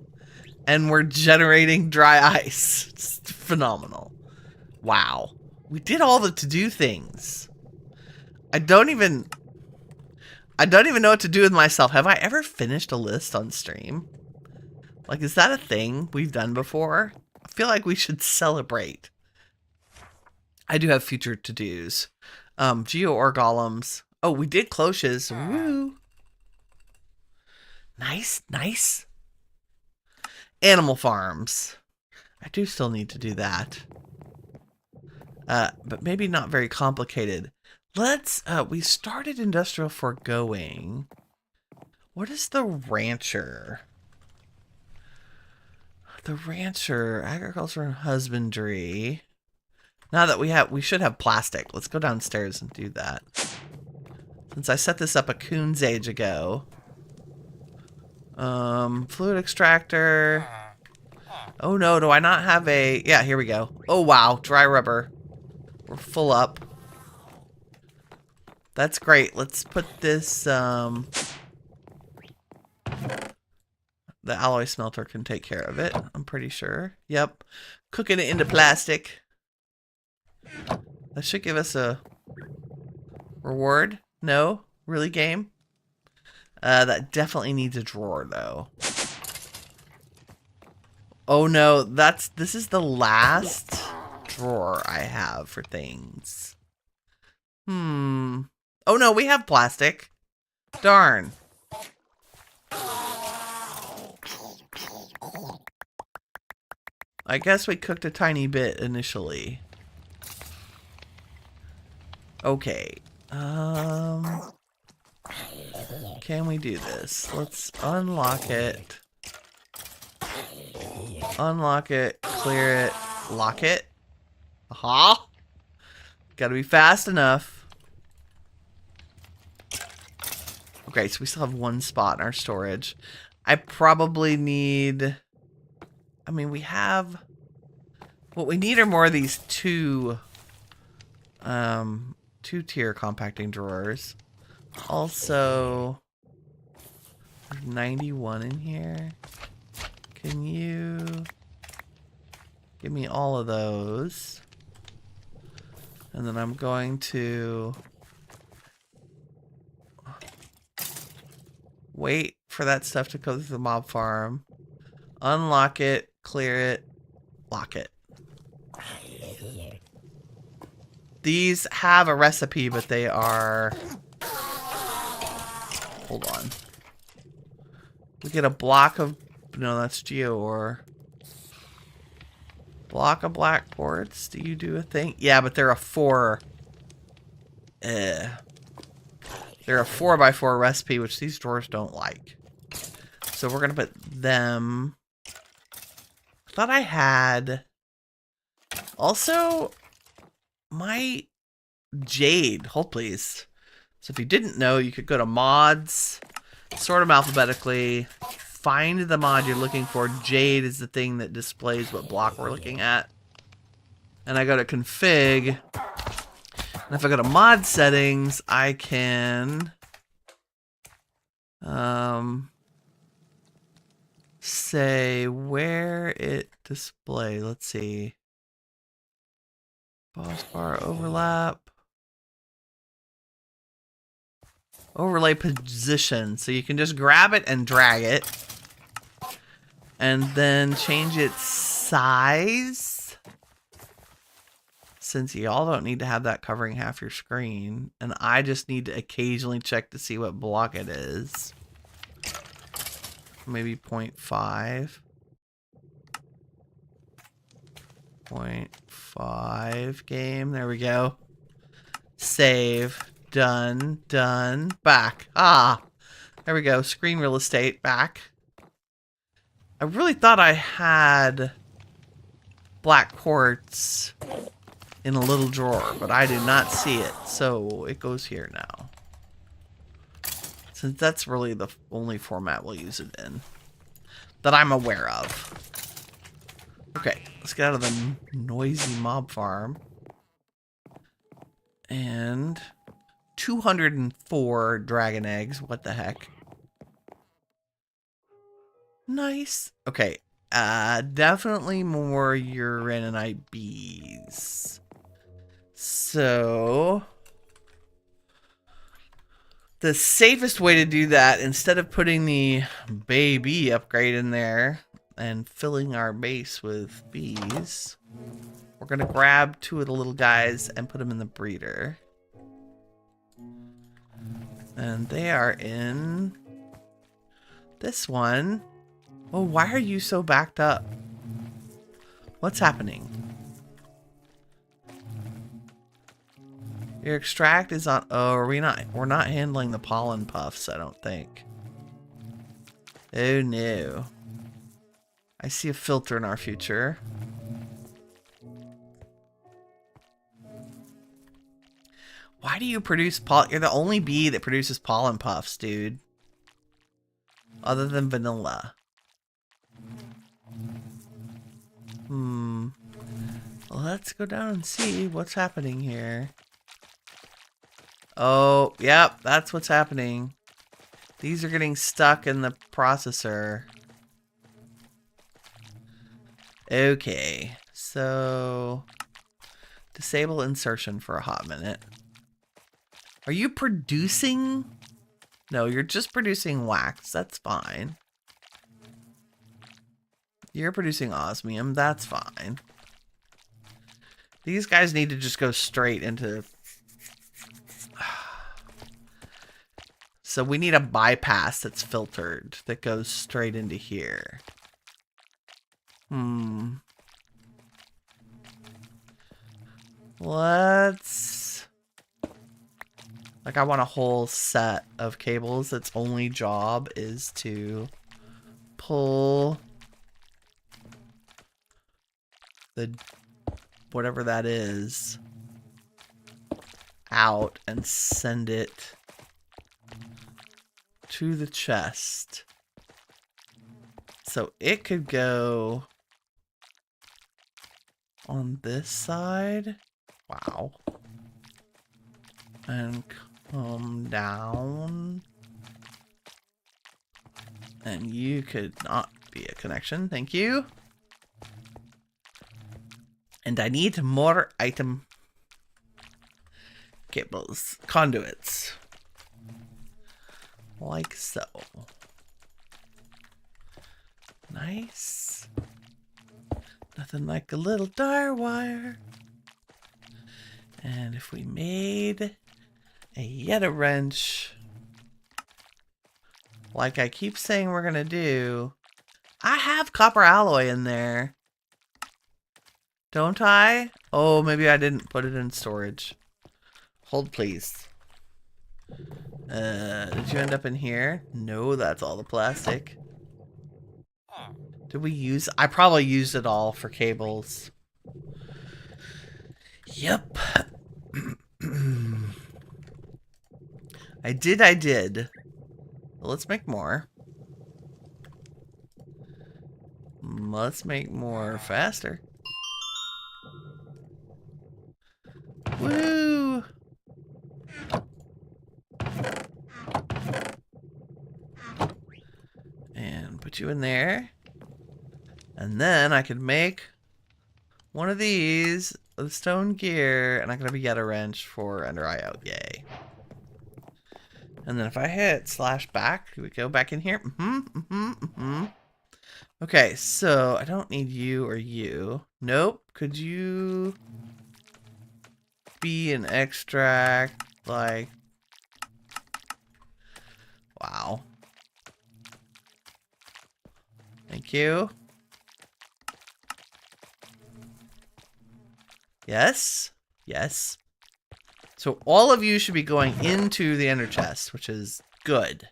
and we're generating dry ice. It's phenomenal. Wow. We did all the to-do things. I don't even know what to do with myself. Have I ever finished a list on stream? Like, is that a thing we've done before? I feel like we should celebrate. I do have future to-dos. Geo ore golems. Oh, we did cloches. Woo. Nice, nice. Animal farms. I do still need to do that. But maybe not very complicated. Let's, we started industrial foregoing. What is the rancher? The rancher, agriculture and husbandry. Now that we should have plastic. Let's go downstairs and do that. Since I set this up a coon's age ago. Fluid extractor. Oh no, do I not have a... Yeah, here we go. Oh wow, dry rubber. We're full up. That's great. Let's put this, the alloy smelter can take care of it, I'm pretty sure. Yep. Cooking it into plastic. That should give us a reward. No? Really, game? That definitely needs a drawer, though. Oh no, this is the last drawer I have for things. Oh no, we have plastic. Darn. I guess we cooked a tiny bit initially. Okay. Can we do this? Let's unlock it. Unlock it, clear it, lock it. Aha! Gotta be fast enough. Okay, so we still have one spot in our storage. I probably need... I mean, we have... What we need are more of these two-tier compacting drawers. Also, 91 in here. Can you give me all of those? And then I'm going to wait for that stuff to go through the mob farm. Unlock it, clear it, lock it. These have a recipe, but they are... Hold on. We get a block of... No, that's geo ore. Block of black quartz. Do you do a thing? Yeah, but they're a 4. They're a 4x4 recipe, which these drawers don't like. So we're going to put them... I thought I had... Also... My jade, hold please. So if you didn't know, you could go to mods, sort them alphabetically, find the mod you're looking for. Jade is the thing that displays what block we're looking at. And I go to config. And if I go to mod settings, I can say where it displays. Let's see. Boss bar overlap. Overlay position. So you can just grab it and drag it. And then change its size. Since y'all don't need to have that covering half your screen. And I just need to occasionally check to see what block it is. Maybe 0.5. 0.5 game. There we go. Save. Done. Done. Back. Ah. There we go. Screen real estate. Back. I really thought I had black quartz in a little drawer, but I do not see it. So it goes here now. Since that's really the only format we'll use it in. That I'm aware of. Okay, let's get out of the noisy mob farm. And 204 dragon eggs. What the heck? Nice. Okay, definitely more uraninite bees. So the safest way to do that, instead of putting the baby upgrade in there and filling our base with bees, we're going to grab 2 of the little guys and put them in the breeder. And they are in this one. Oh, why are you so backed up? What's happening? Your extract is on... Oh, are we not... We're not handling the pollen puffs, I don't think. Oh, no. I see a filter in our future. Why do you produce pollen? You're the only bee that produces pollen puffs, dude. Other than vanilla. Let's go down and see what's happening here. Oh, yep, that's what's happening. These are getting stuck in the processor. Okay, so disable insertion for a hot minute. Are you producing? No, you're just producing wax. That's fine. You're producing osmium. That's fine. These guys need to just go straight into... So we need a bypass that's filtered that goes straight into here. Let's... Like, I want a whole set of cables that's only job is to pull the whatever that is out and send it to the chest. So it could go on this side. Wow. And come down. And you could not be a connection. Thank you. And I need more item cables, conduits. Like so. Nice. Nothing like a little dire wire. And if we made a Yeta wrench, like I keep saying we're gonna do, I have copper alloy in there. Don't I? Oh, maybe I didn't put it in storage. Hold please. Did you end up in here? No, that's all the plastic. Did we use? I probably used it all for cables. Yep. I did. Let's make more. Let's make more faster. Woo! And put you in there. And then I could make one of these with stone gear, and I could have a Yeta wrench for under eye out. Yay. And then if I hit slash back, we go back in here. Okay, so I don't need you or you. Nope. Could you be an extract? Like, wow. Thank you. Yes. Yes. So all of you should be going into the ender chest, which is good.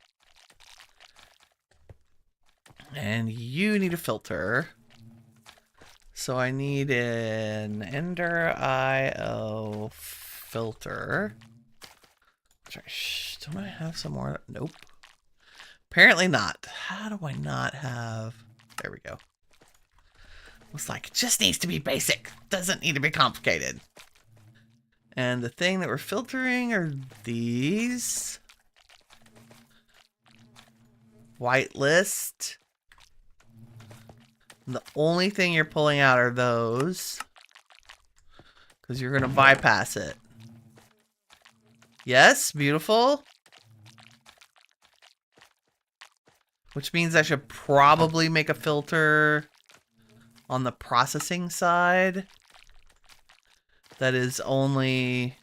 And you need a filter. So I need an ender IO filter. Don't I have some more? Nope. Apparently not. How do I not have... There we go. Looks like it just needs to be basic. Doesn't need to be complicated. And the thing that we're filtering are these. Whitelist. And the only thing you're pulling out are those. Because you're going to bypass it. Yes, beautiful. Which means I should probably make a filter on the processing side that is only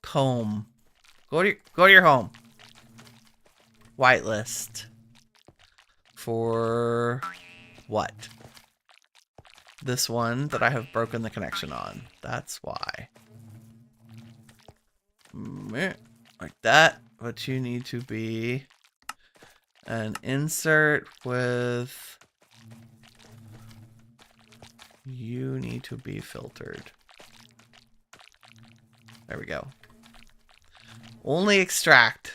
comb. Go to your home. Whitelist. For what? This one that I have broken the connection on. That's why. Like that. But you need to be an insert with... You need to be filtered. There we go. Only extract.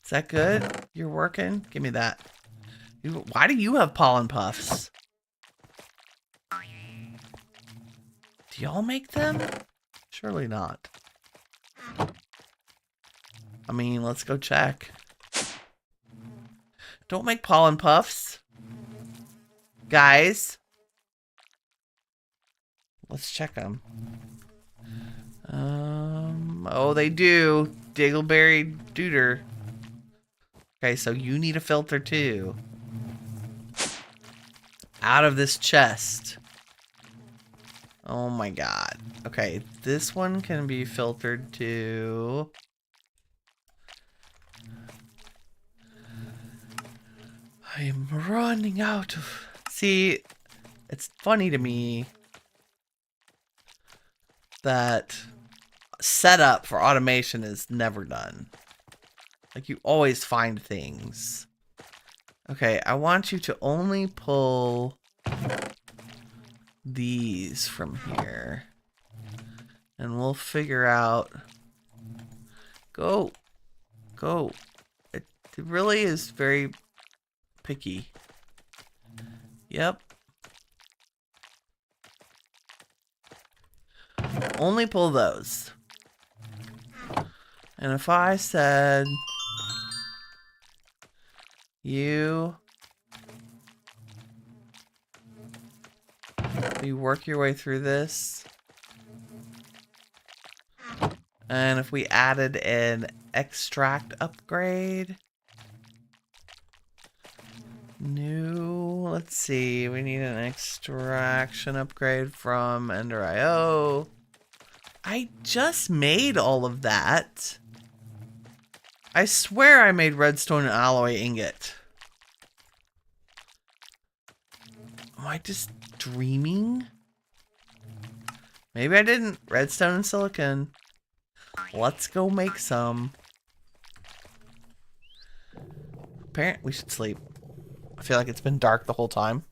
Is that good? You're working? Give me that. Why do you have pollen puffs? Do y'all make them? Surely not. I mean, let's go check. Don't make pollen puffs. Guys. Let's check them. Oh, they do. Diggleberry Dooter. Okay, so you need a filter too. Out of this chest. Oh my god. Okay, this one can be filtered too. I am running out of... See, it's funny to me that setup for automation is never done. Like, you always find things. Okay, I want you to only pull these from here. And we'll figure out. Go. Go. It really is very picky. Yep. Only pull those. And if I said you work your way through this, and if we added an extract upgrade, new, let's see, we need an extraction upgrade from Ender.io. I just made all of that. I swear I made redstone and alloy ingot. Am I just dreaming? Maybe I didn't. Redstone and silicon. Let's go make some. Apparently we should sleep. I feel like it's been dark the whole time.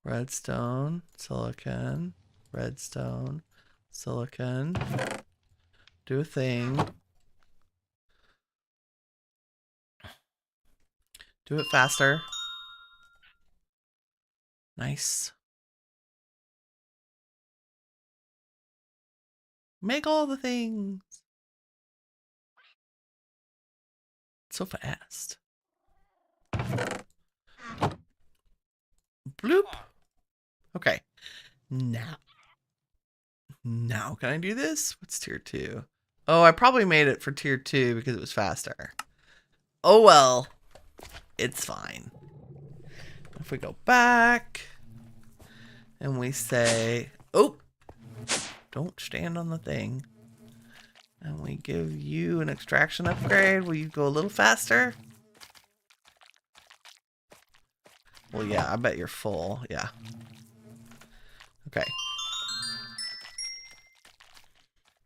Redstone, silicon, redstone, silicon. Do a thing. Do it faster. Nice. Make all the things. So fast. Bloop. Okay. Now can I do this? What's tier 2? Oh, I probably made it for tier 2 because it was faster. Oh well. It's fine. If we go back and we say, oh, don't stand on the thing. And we give you an extraction upgrade. Will you go a little faster? Well, yeah, I bet you're full. Yeah. Okay.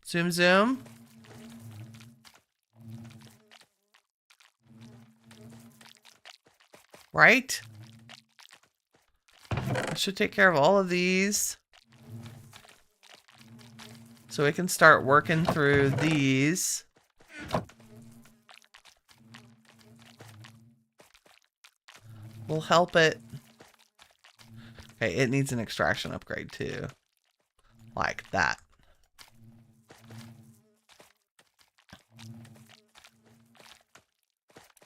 Zoom, zoom. Right? I should take care of all of these. So we can start working through these. We'll help it. Okay, it needs an extraction upgrade too. Like that.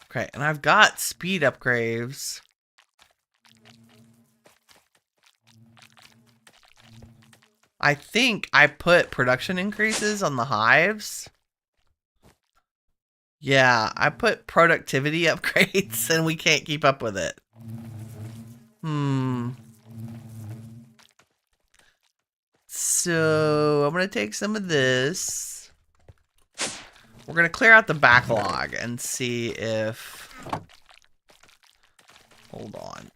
Okay, and I've got speed upgrades. I think I put production increases on the hives. Yeah, I put productivity upgrades and we can't keep up with it. So I'm going to take some of this. We're going to clear out the backlog and see if... Hold on.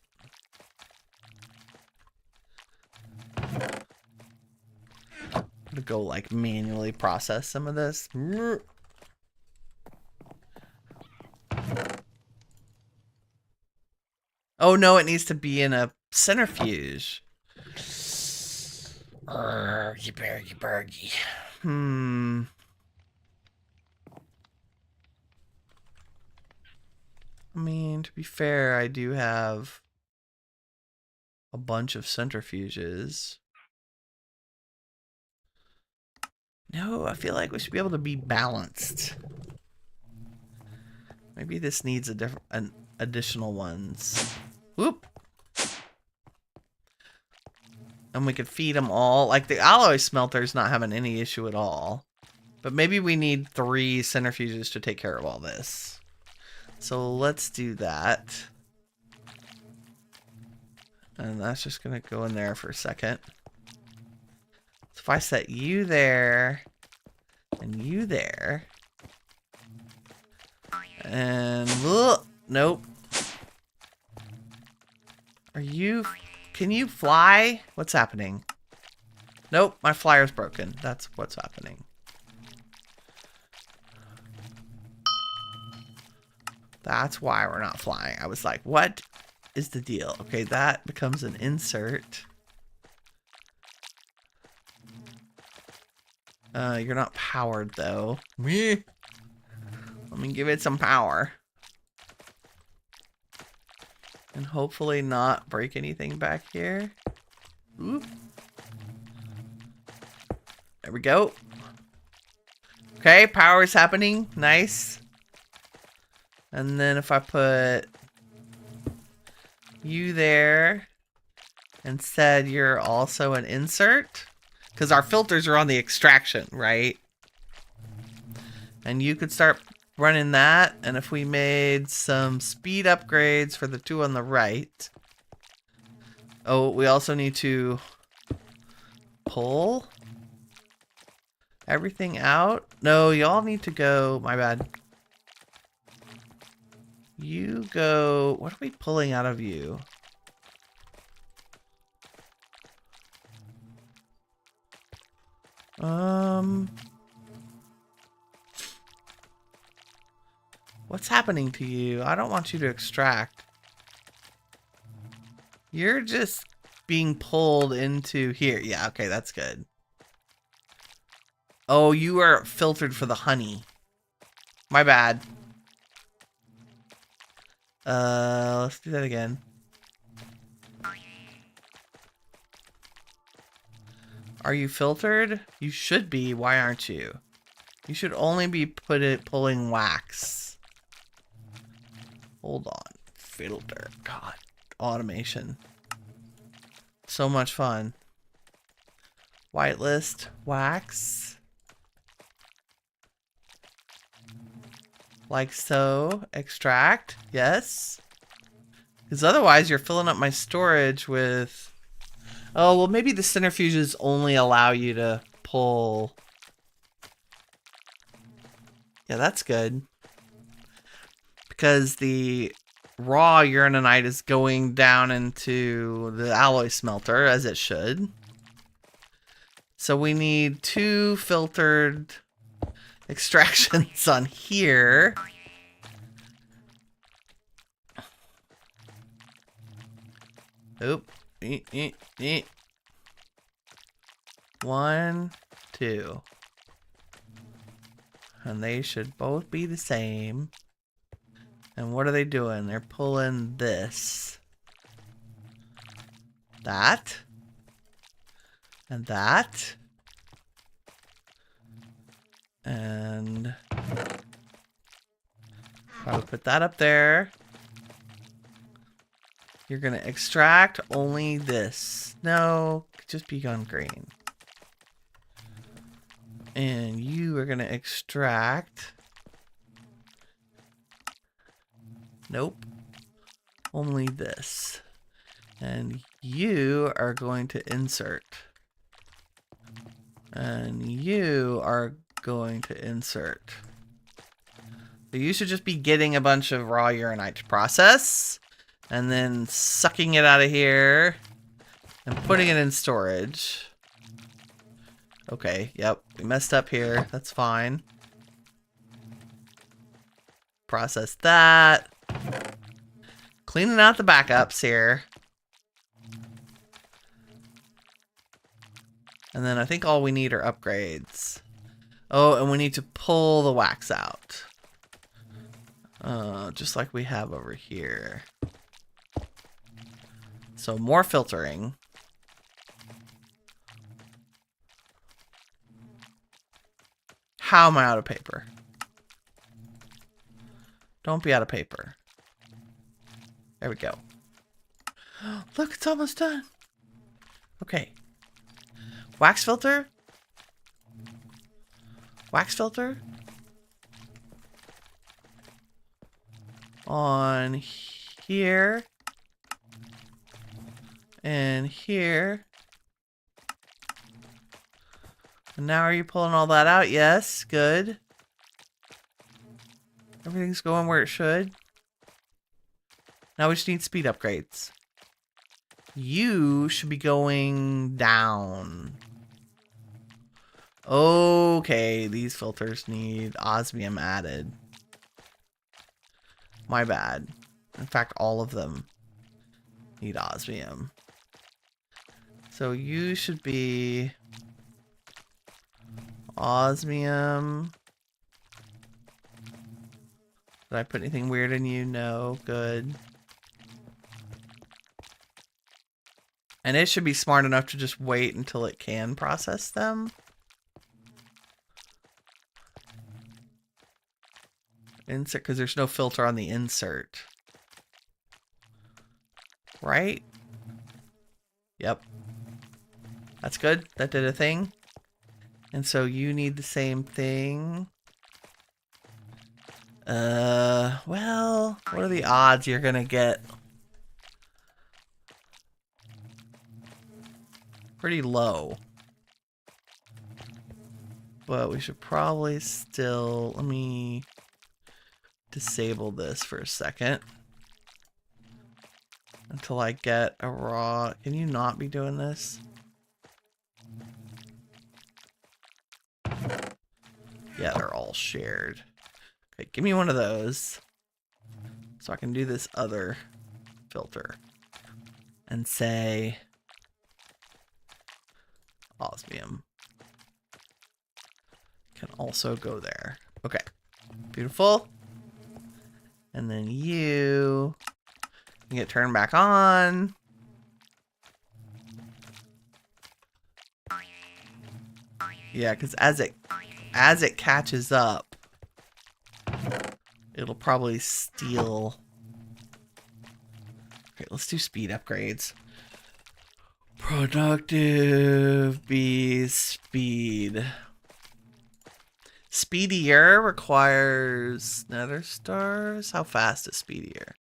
I'm going to go like manually process some of this. Oh no, it needs to be in a centrifuge. Bergy. I mean, to be fair, I do have a bunch of centrifuges. No, I feel like we should be able to be balanced. Maybe this needs an additional ones. Whoop. And we could feed them all. Like the alloy smelter's not having any issue at all. But maybe we need 3 centrifuges to take care of all this. So let's do that. And that's just going to go in there for a second. So if I set you there and you there. And nope. Are you... Can you fly? What's happening? Nope, my flyer's broken. That's what's happening. That's why we're not flying. I was like, what is the deal? Okay, that becomes an insert. You're not powered though. Me. Let me give it some power. And hopefully not break anything back here. Oop. There we go. Okay, power's happening. Nice. And then if I put you there and said you're also an insert, because our filters are on the extraction, right? And you could start running that. And if we made some speed upgrades for the two on the right. Oh, we also need to pull everything out. No, y'all need to go. My bad. You go. What are we pulling out of you? What's happening to you? I don't want you to extract. You're just being pulled into here. Yeah, okay, that's good. Oh, you are filtered for the honey. My bad. Let's do that again. Are you filtered? You should be. Why aren't you? You should only be pulling wax. Hold on. Filter. God. Automation. So much fun. Whitelist. Wax. Like so. Extract. Yes. Because otherwise you're filling up my storage with... Oh, well maybe the centrifuges only allow you to pull... Yeah, that's good. Because the raw uraninite is going down into the alloy smelter, as it should. So we need 2 filtered extractions on here. Oop. 1, 2. And they should both be the same. And what are they doing? They're pulling this. That. And that. And I would put that up there. You're going to extract only this. No, just be on green. And you are going to extract... Nope. Only this. And you are going to insert. And you are going to insert. So you should just be getting a bunch of raw uranite to process. And then sucking it out of here. And putting it in storage. Okay, yep. We messed up here. That's fine. Process that. Cleaning out the backups here. And then I think all we need are upgrades. Oh, and we need to pull the wax out. Just like we have over here. So more filtering. How am I out of paper? Don't be out of paper. There we go. Look, it's almost done. Okay. Wax filter. Wax filter. On here. And here. And now are you pulling all that out? Yes, good. Everything's going where it should. Now we just need speed upgrades. You should be going down. Okay, these filters need osmium added. my bad. In fact, all of them need osmium. So you should be osmium. Did I put anything weird in you? No. Good. And it should be smart enough to just wait until it can process them. Insert, because there's no filter on the insert. Right? Yep. That's good. That did a thing. And so you need the same thing. Well, what are the odds you're gonna get? Pretty low. But we should probably still, let me disable this for a second. Until I get a raw, can you not be doing this? Yeah, they're all shared. Okay, give me one of those. So I can do this other filter. And say osmium. Can also go there. Okay. Beautiful. And then you can get turned back on. Yeah, because as it catches up, it'll probably steal. Okay, let's do speed upgrades. Productive bee speed. Speedier requires nether stars. How fast is speedier?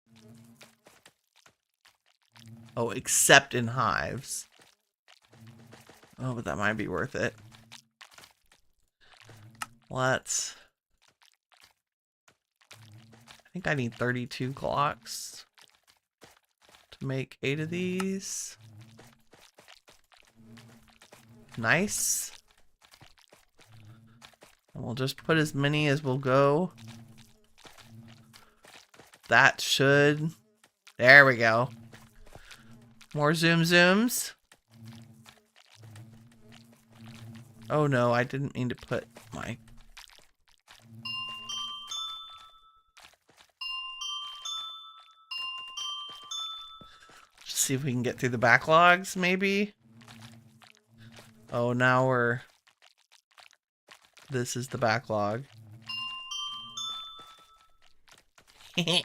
Oh, except in hives. Oh, but that might be worth it. Let's... I think I need 32 clocks to make 8 of these. Nice. And we'll just put as many as will go. That should... There we go. More zooms. Oh no, I didn't mean to put my... See if we can get through the backlogs, maybe? Oh, now we're... This is the backlog. It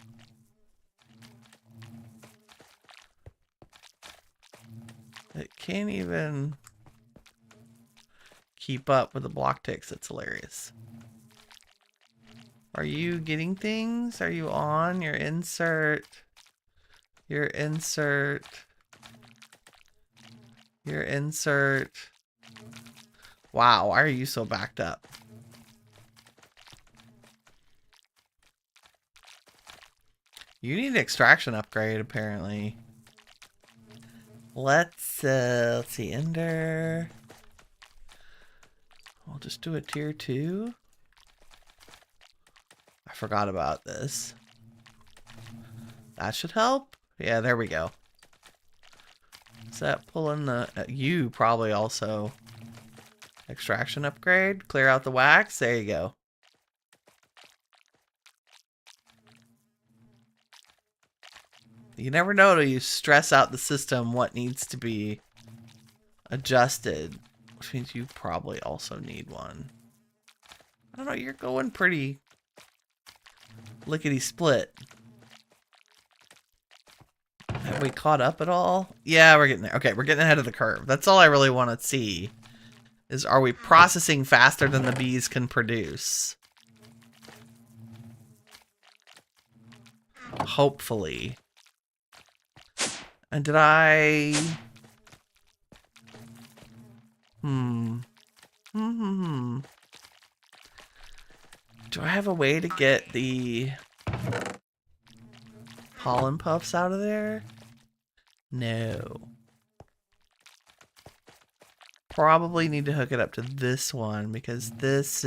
can't even keep up with the block ticks. It's hilarious. Are you getting things? Are you on your insert? Your insert. Your insert. Wow, why are you so backed up? You need an extraction upgrade, apparently. Let's see, Ender. We'll just do a tier 2. I forgot about this. That should help. Yeah, there we go. Is that pulling the... you probably also... Extraction upgrade. Clear out the wax. There you go. You never know till you stress out the system what needs to be adjusted. Which means you probably also need one. I don't know, you're going pretty lickety-split. Have we caught up at all? Yeah, we're getting there. Okay, we're getting ahead of the curve. That's all I really want to see. Is are we processing faster than the bees can produce? Hopefully. And did I... Do I have a way to get the pollen puffs out of there? No. Probably need to hook it up to this one because this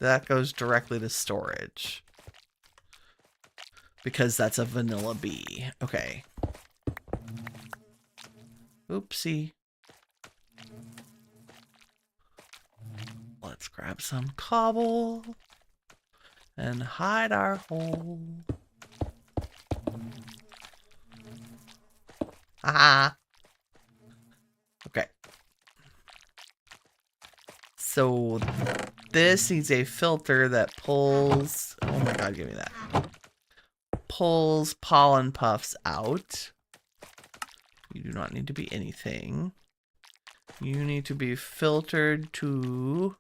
that goes directly to storage. Because that's a vanilla bee. Okay. Oopsie. Let's grab some cobble and hide our hole. Ah. Okay. So this needs a filter that pulls. Oh my god, give me that. Pulls pollen puffs out. You do not need to be anything. You need to be filtered to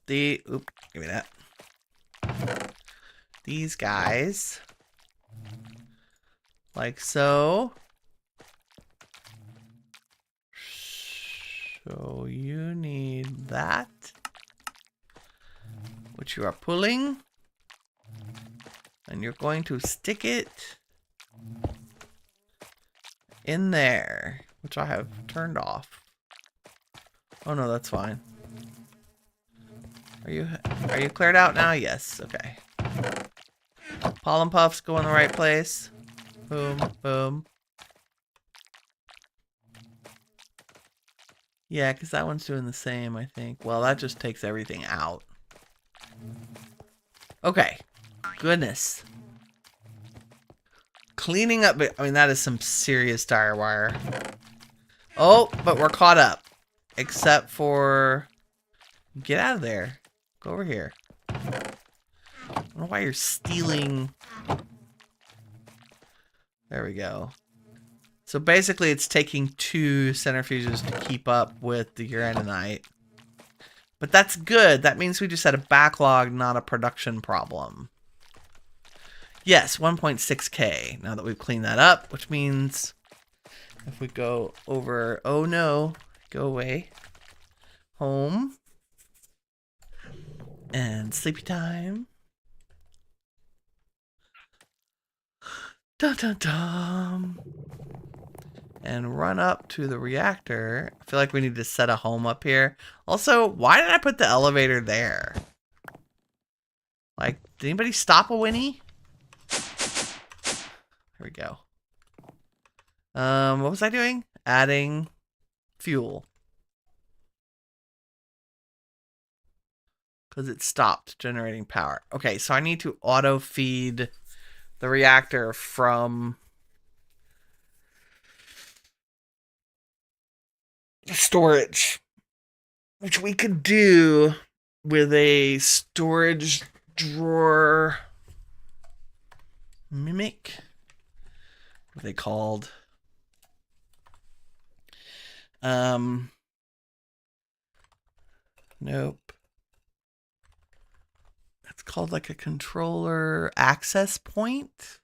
give me that. These guys. Like so. So you need that, which you are pulling, and you're going to stick it in there, which I have turned off. Oh no, that's fine. Are you cleared out now? Yes, okay. Pollen puffs go in the right place. Boom, boom. Yeah, because that one's doing the same, I think. Well, that just takes everything out. Okay. Goodness. Cleaning up. I mean, that is some serious dire wire. Oh, but we're caught up. Except for... Get out of there. Go over here. I don't know why you're stealing... There we go. So basically it's taking 2 centrifuges to keep up with the uraninite. But that's good. That means we just had a backlog, not a production problem. Yes, 1.6K. Now that we've cleaned that up, which means if we go over... Oh no. Go away. Home. And sleepy time. Dun dun dun. And run up to the reactor. I feel like we need to set a home up here. Also, why did I put the elevator there? Like, did anybody stop a Winnie? Here we go. What was I doing? Adding fuel. Because it stopped generating power. Okay, so I need to auto feed the reactor from storage, which we could do with a storage drawer mimic. What are they called? Nope. It's called like a controller access point.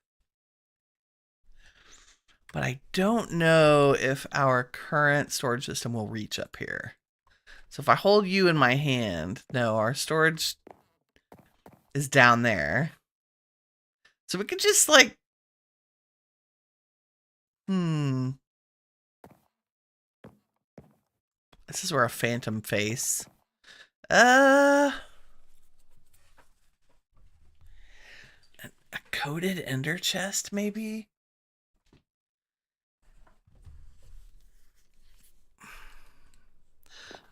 But I don't know if our current storage system will reach up here. So if I hold you in my hand, no, our storage is down there. So we could just like, This is where a phantom face. A coated ender chest, maybe?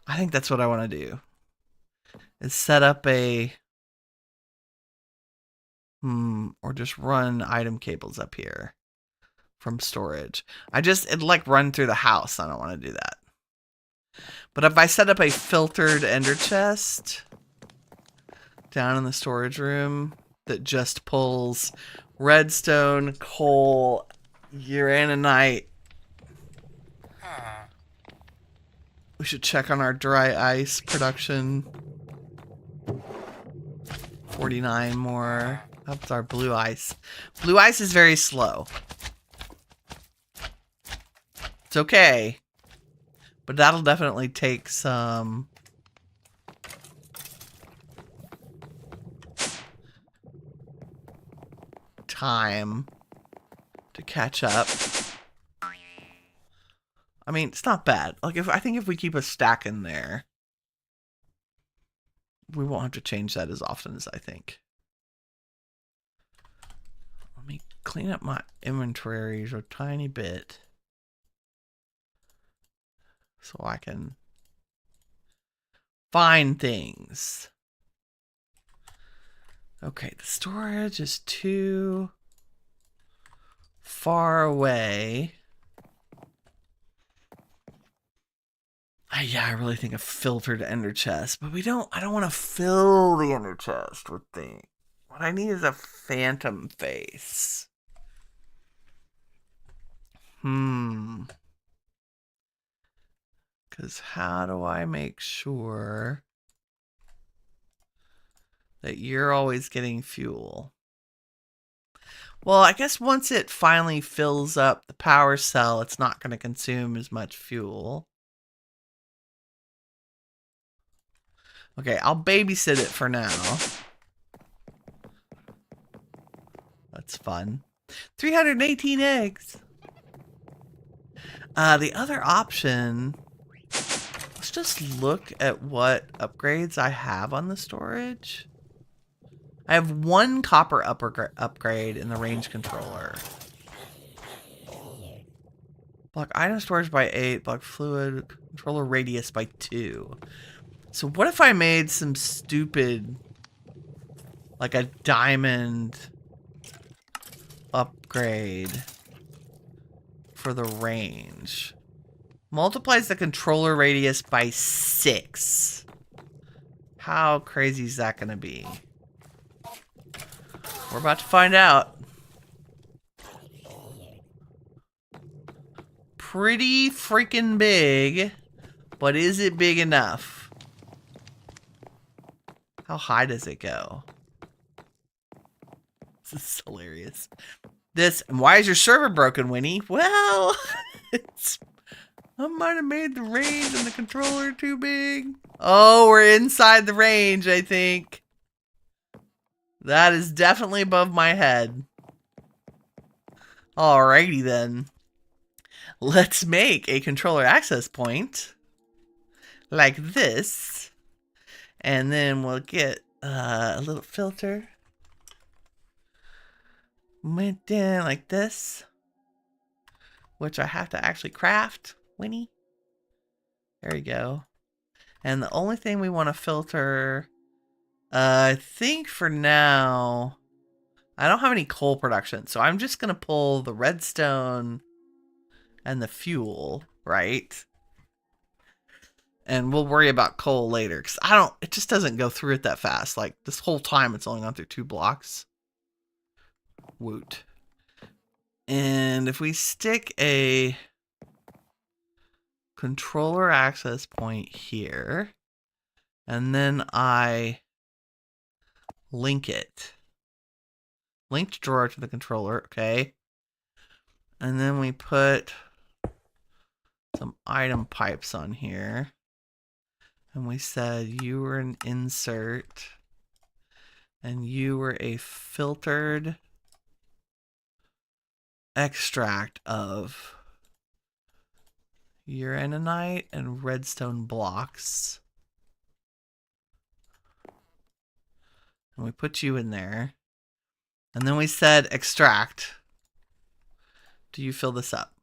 I think that's what I want to do. Is set up a... or just run item cables up here from storage. It'd like run through the house. I don't want to do that. But if I set up a filtered ender chest down in the storage room that just pulls redstone, coal, uraninite. We should check on our dry ice production. 49 more. That's our blue ice. Blue ice is very slow. It's okay. But that'll definitely take some... time to catch up. I mean, it's not bad. Like, I think if we keep a stack in there, we won't have to change that as often as I think. Let me clean up my inventories a tiny bit so I can find things. Okay, the storage is too far away. Yeah, I really think a filtered ender chest, but I don't want to fill the ender chest with things. What I need is a phantom face. Because how do I make sure that you're always getting fuel? Well, I guess once it finally fills up the power cell, it's not going to consume as much fuel. Okay, I'll babysit it for now. That's fun. 318 eggs. The other option, let's just look at what upgrades I have on the storage. I have one copper upgrade in the range controller. Block item storage by 8, block fluid controller radius by 2. So what if I made some stupid, like a diamond upgrade for the range? Multiplies the controller radius by 6. How crazy is that going to be? We're about to find out. Pretty freaking big, but is it big enough? How high does it go? This is hilarious. Why is your server broken, Winnie? Well, I might have made the range and the controller too big. Oh, we're inside the range, I think. That is definitely above my head. Alrighty then. Let's make a controller access point. Like this. And then we'll get a little filter. Went down like this. Which I have to actually craft, Winnie. There we go. And the only thing we want to filter, I think for now, I don't have any coal production. So I'm just going to pull the redstone and the fuel, right? And we'll worry about coal later. Because it just doesn't go through it that fast. Like this whole time it's only gone through 2 blocks. Woot. And if we stick a controller access point here, and then I link it. Linked drawer to the controller, okay. And then we put some item pipes on here. And we said you were an insert. And you were a filtered extract of uraninite and redstone blocks. And we put you in there. And then we said extract. Do you fill this up?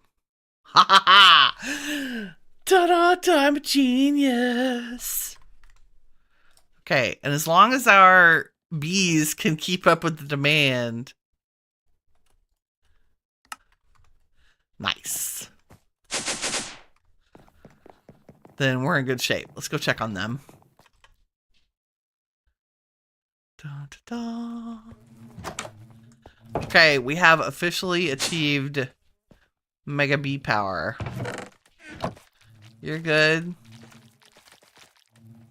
Ha ha ha! Ta-da! I'm a genius! Okay, and as long as our bees can keep up with the demand. Nice. Then we're in good shape. Let's go check on them. Da, da, da. Okay, we have officially achieved Mega Bee power. You're good.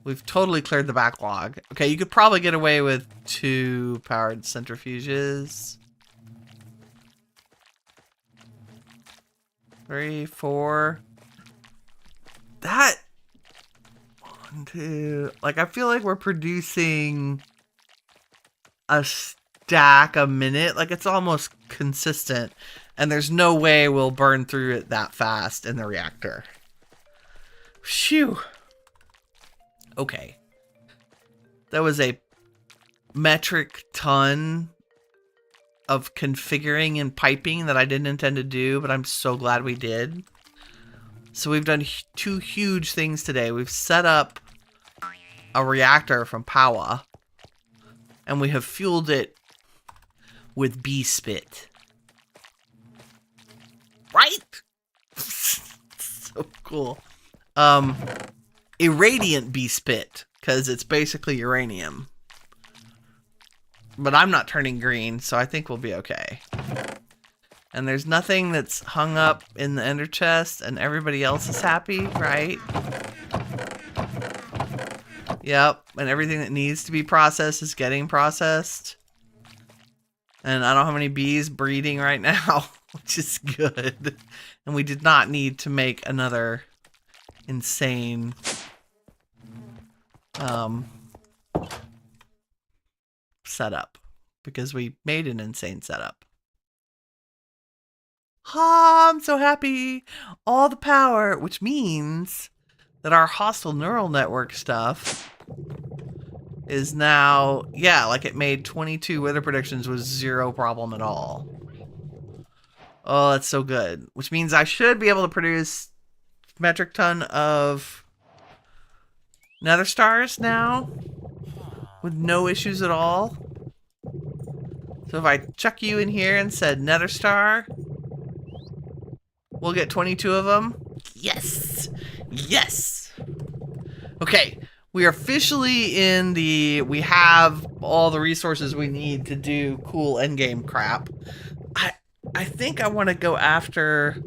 We've totally cleared the backlog. Okay, you could probably get away with 2 powered centrifuges. 3, 4. That 1, 2. Like, I feel like we're producing a stack a minute. Like, it's almost consistent. And there's no way we'll burn through it that fast in the reactor. Phew. Okay. That was a metric ton of configuring and piping that I didn't intend to do, but I'm so glad we did. So we've done two huge things today. We've set up a reactor from Powah, and we have fueled it with bee spit. Right? So cool. Irradiant bee spit, because it's basically uranium. But I'm not turning green, so I think we'll be okay. And there's nothing that's hung up in the ender chest, and everybody else is happy, right? Yep, and everything that needs to be processed is getting processed. And I don't have any bees breeding right now, which is good. And we did not need to make another insane setup, because we made an insane setup. I'm so happy. All the power, which means that our hostile neural network stuff is now, yeah, like it made 22 weather predictions with zero problem at all. Oh, that's so good. Which means I should be able to produce metric ton of nether stars now with no issues at all. So if I chuck you in here and said nether star, we'll get 22 of them. Yes! Yes! Okay, we are officially in the... We have all the resources we need to do cool endgame crap. I think I want to go after...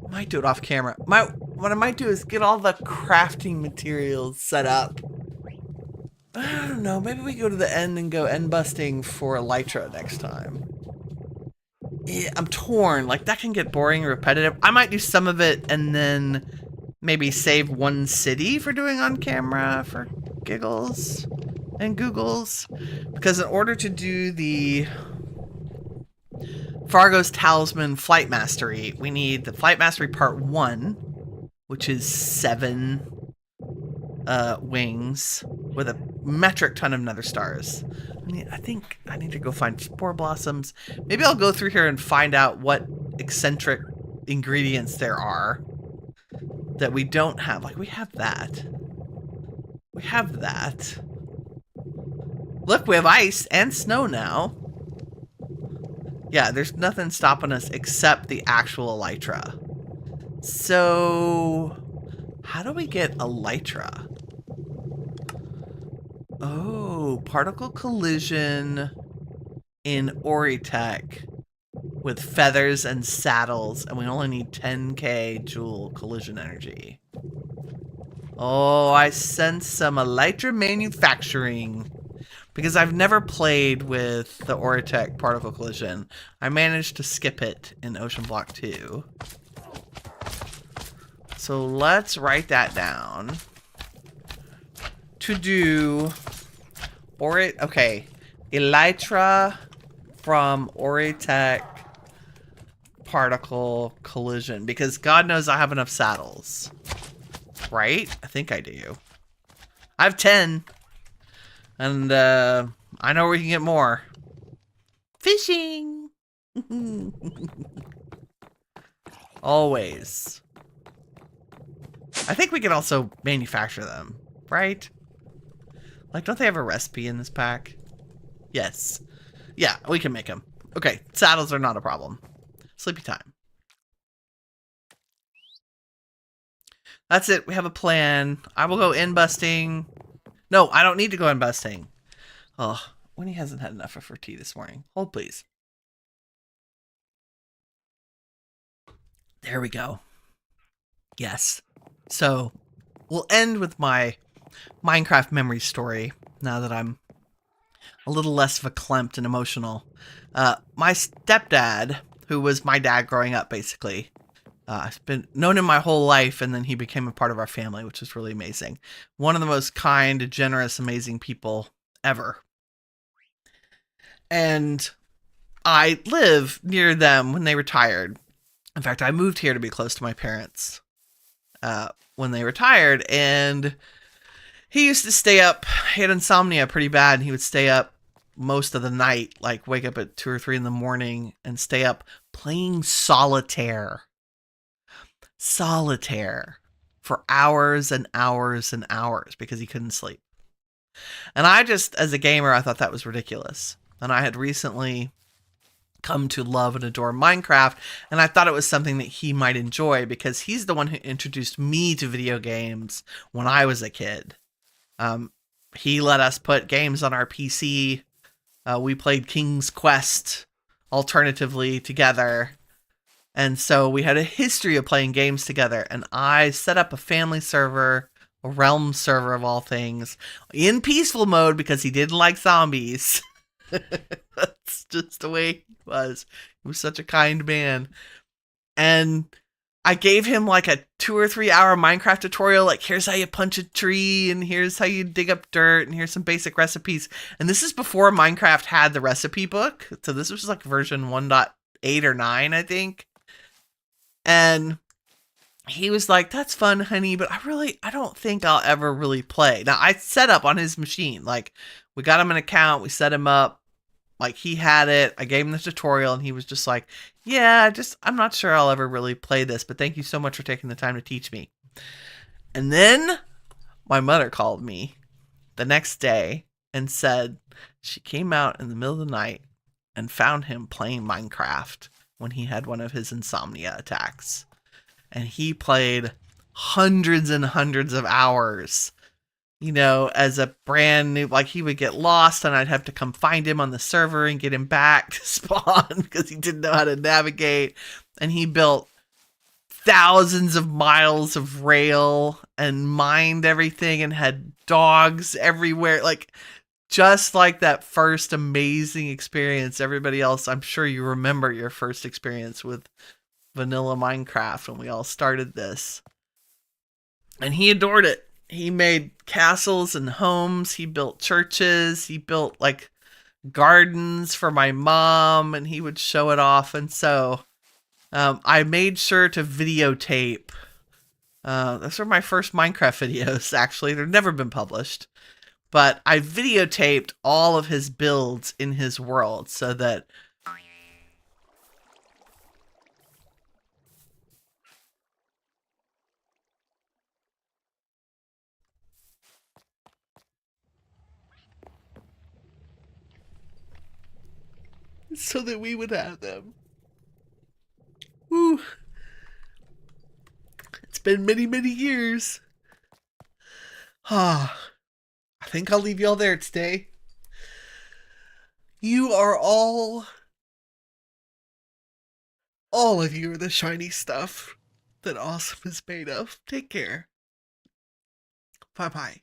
I might do it off camera. What I might do is get all the crafting materials set up. I don't know, maybe we go to the end and go end busting for elytra next time. Yeah, I'm torn. Like, that can get boring and repetitive. I might do some of it and then maybe save one city for doing on camera for giggles and googles. Because in order to do the Fargo's Talisman Flight Mastery, we need the Flight Mastery Part 1, which is 7 wings with a metric ton of nether stars. I think I need to go find spore blossoms. Maybe I'll go through here and find out what eccentric ingredients there are that we don't have. Like, we have that. We have that. Look, we have ice and snow now. Yeah, there's nothing stopping us except the actual elytra. So, how do we get elytra? Oh, particle collision in Oritech with feathers and saddles, and we only need 10k joule collision energy. Oh, I sense some elytra manufacturing. Because I've never played with the Oritech particle collision. I managed to skip it in Ocean Block 2. So let's write that down. To do okay, elytra from Oritech particle collision, because God knows I have enough saddles, right? I think I do. I have 10, and I know where we can get more. Fishing. Always. I think we can also manufacture them, right? Like, don't they have a recipe in this pack? Yes. Yeah, we can make them. Okay, saddles are not a problem. Sleepy time. That's it. We have a plan. I will go in busting. No, I don't need to go in busting. Oh, Winnie hasn't had enough of her tea this morning. Hold, please. There we go. Yes. So, we'll end with my Minecraft memory story, now that I'm a little less verklempt and emotional. My stepdad, who was my dad growing up, basically, I've been known him my whole life, and then he became a part of our family, which is really amazing. One of the most kind, generous, amazing people ever. And I live near them when they retired. In fact, I moved here to be close to my parents when they retired, and he used to stay up. He had insomnia pretty bad, and he would stay up most of the night, like wake up at 2 or 3 in the morning and stay up playing solitaire. Solitaire for hours and hours and hours because he couldn't sleep. And I just, as a gamer, I thought that was ridiculous. And I had recently come to love and adore Minecraft, and I thought it was something that he might enjoy because he's the one who introduced me to video games when I was a kid. He let us put games on our PC. We played King's Quest alternatively together. And so we had a history of playing games together. And I set up a family server, a realm server of all things, in peaceful mode because he didn't like zombies. That's just the way he was. He was such a kind man. And I gave him like a 2 or 3 hour Minecraft tutorial. Like, here's how you punch a tree, and here's how you dig up dirt, and here's some basic recipes. And this is before Minecraft had the recipe book. So this was like version 1.8 or 9, I think. And he was like, that's fun, honey, but I don't think I'll ever really play. Now, I set up on his machine. Like, we got him an account, we set him up. Like, he had it. I gave him the tutorial, and he was just like, yeah, I'm not sure I'll ever really play this, but thank you so much for taking the time to teach me. And then my mother called me the next day and said she came out in the middle of the night and found him playing Minecraft when he had one of his insomnia attacks. And he played hundreds and hundreds of hours, as a brand new, like, he would get lost and I'd have to come find him on the server and get him back to spawn because he didn't know how to navigate. And he built thousands of miles of rail and mined everything and had dogs everywhere. Like, just like that first amazing experience. Everybody else, I'm sure you remember your first experience with vanilla Minecraft when we all started this. And he adored it. He made castles and homes. He built churches. He built like gardens for my mom, and he would show it off. And so I made sure to videotape. Those were my first Minecraft videos, actually. They've never been published. But I videotaped all of his builds in his world so that we would have them. Woo. It's been many, many years. I think I'll leave y'all there today. You are all of you are the shiny stuff that awesome is made of. Take care. Bye-bye.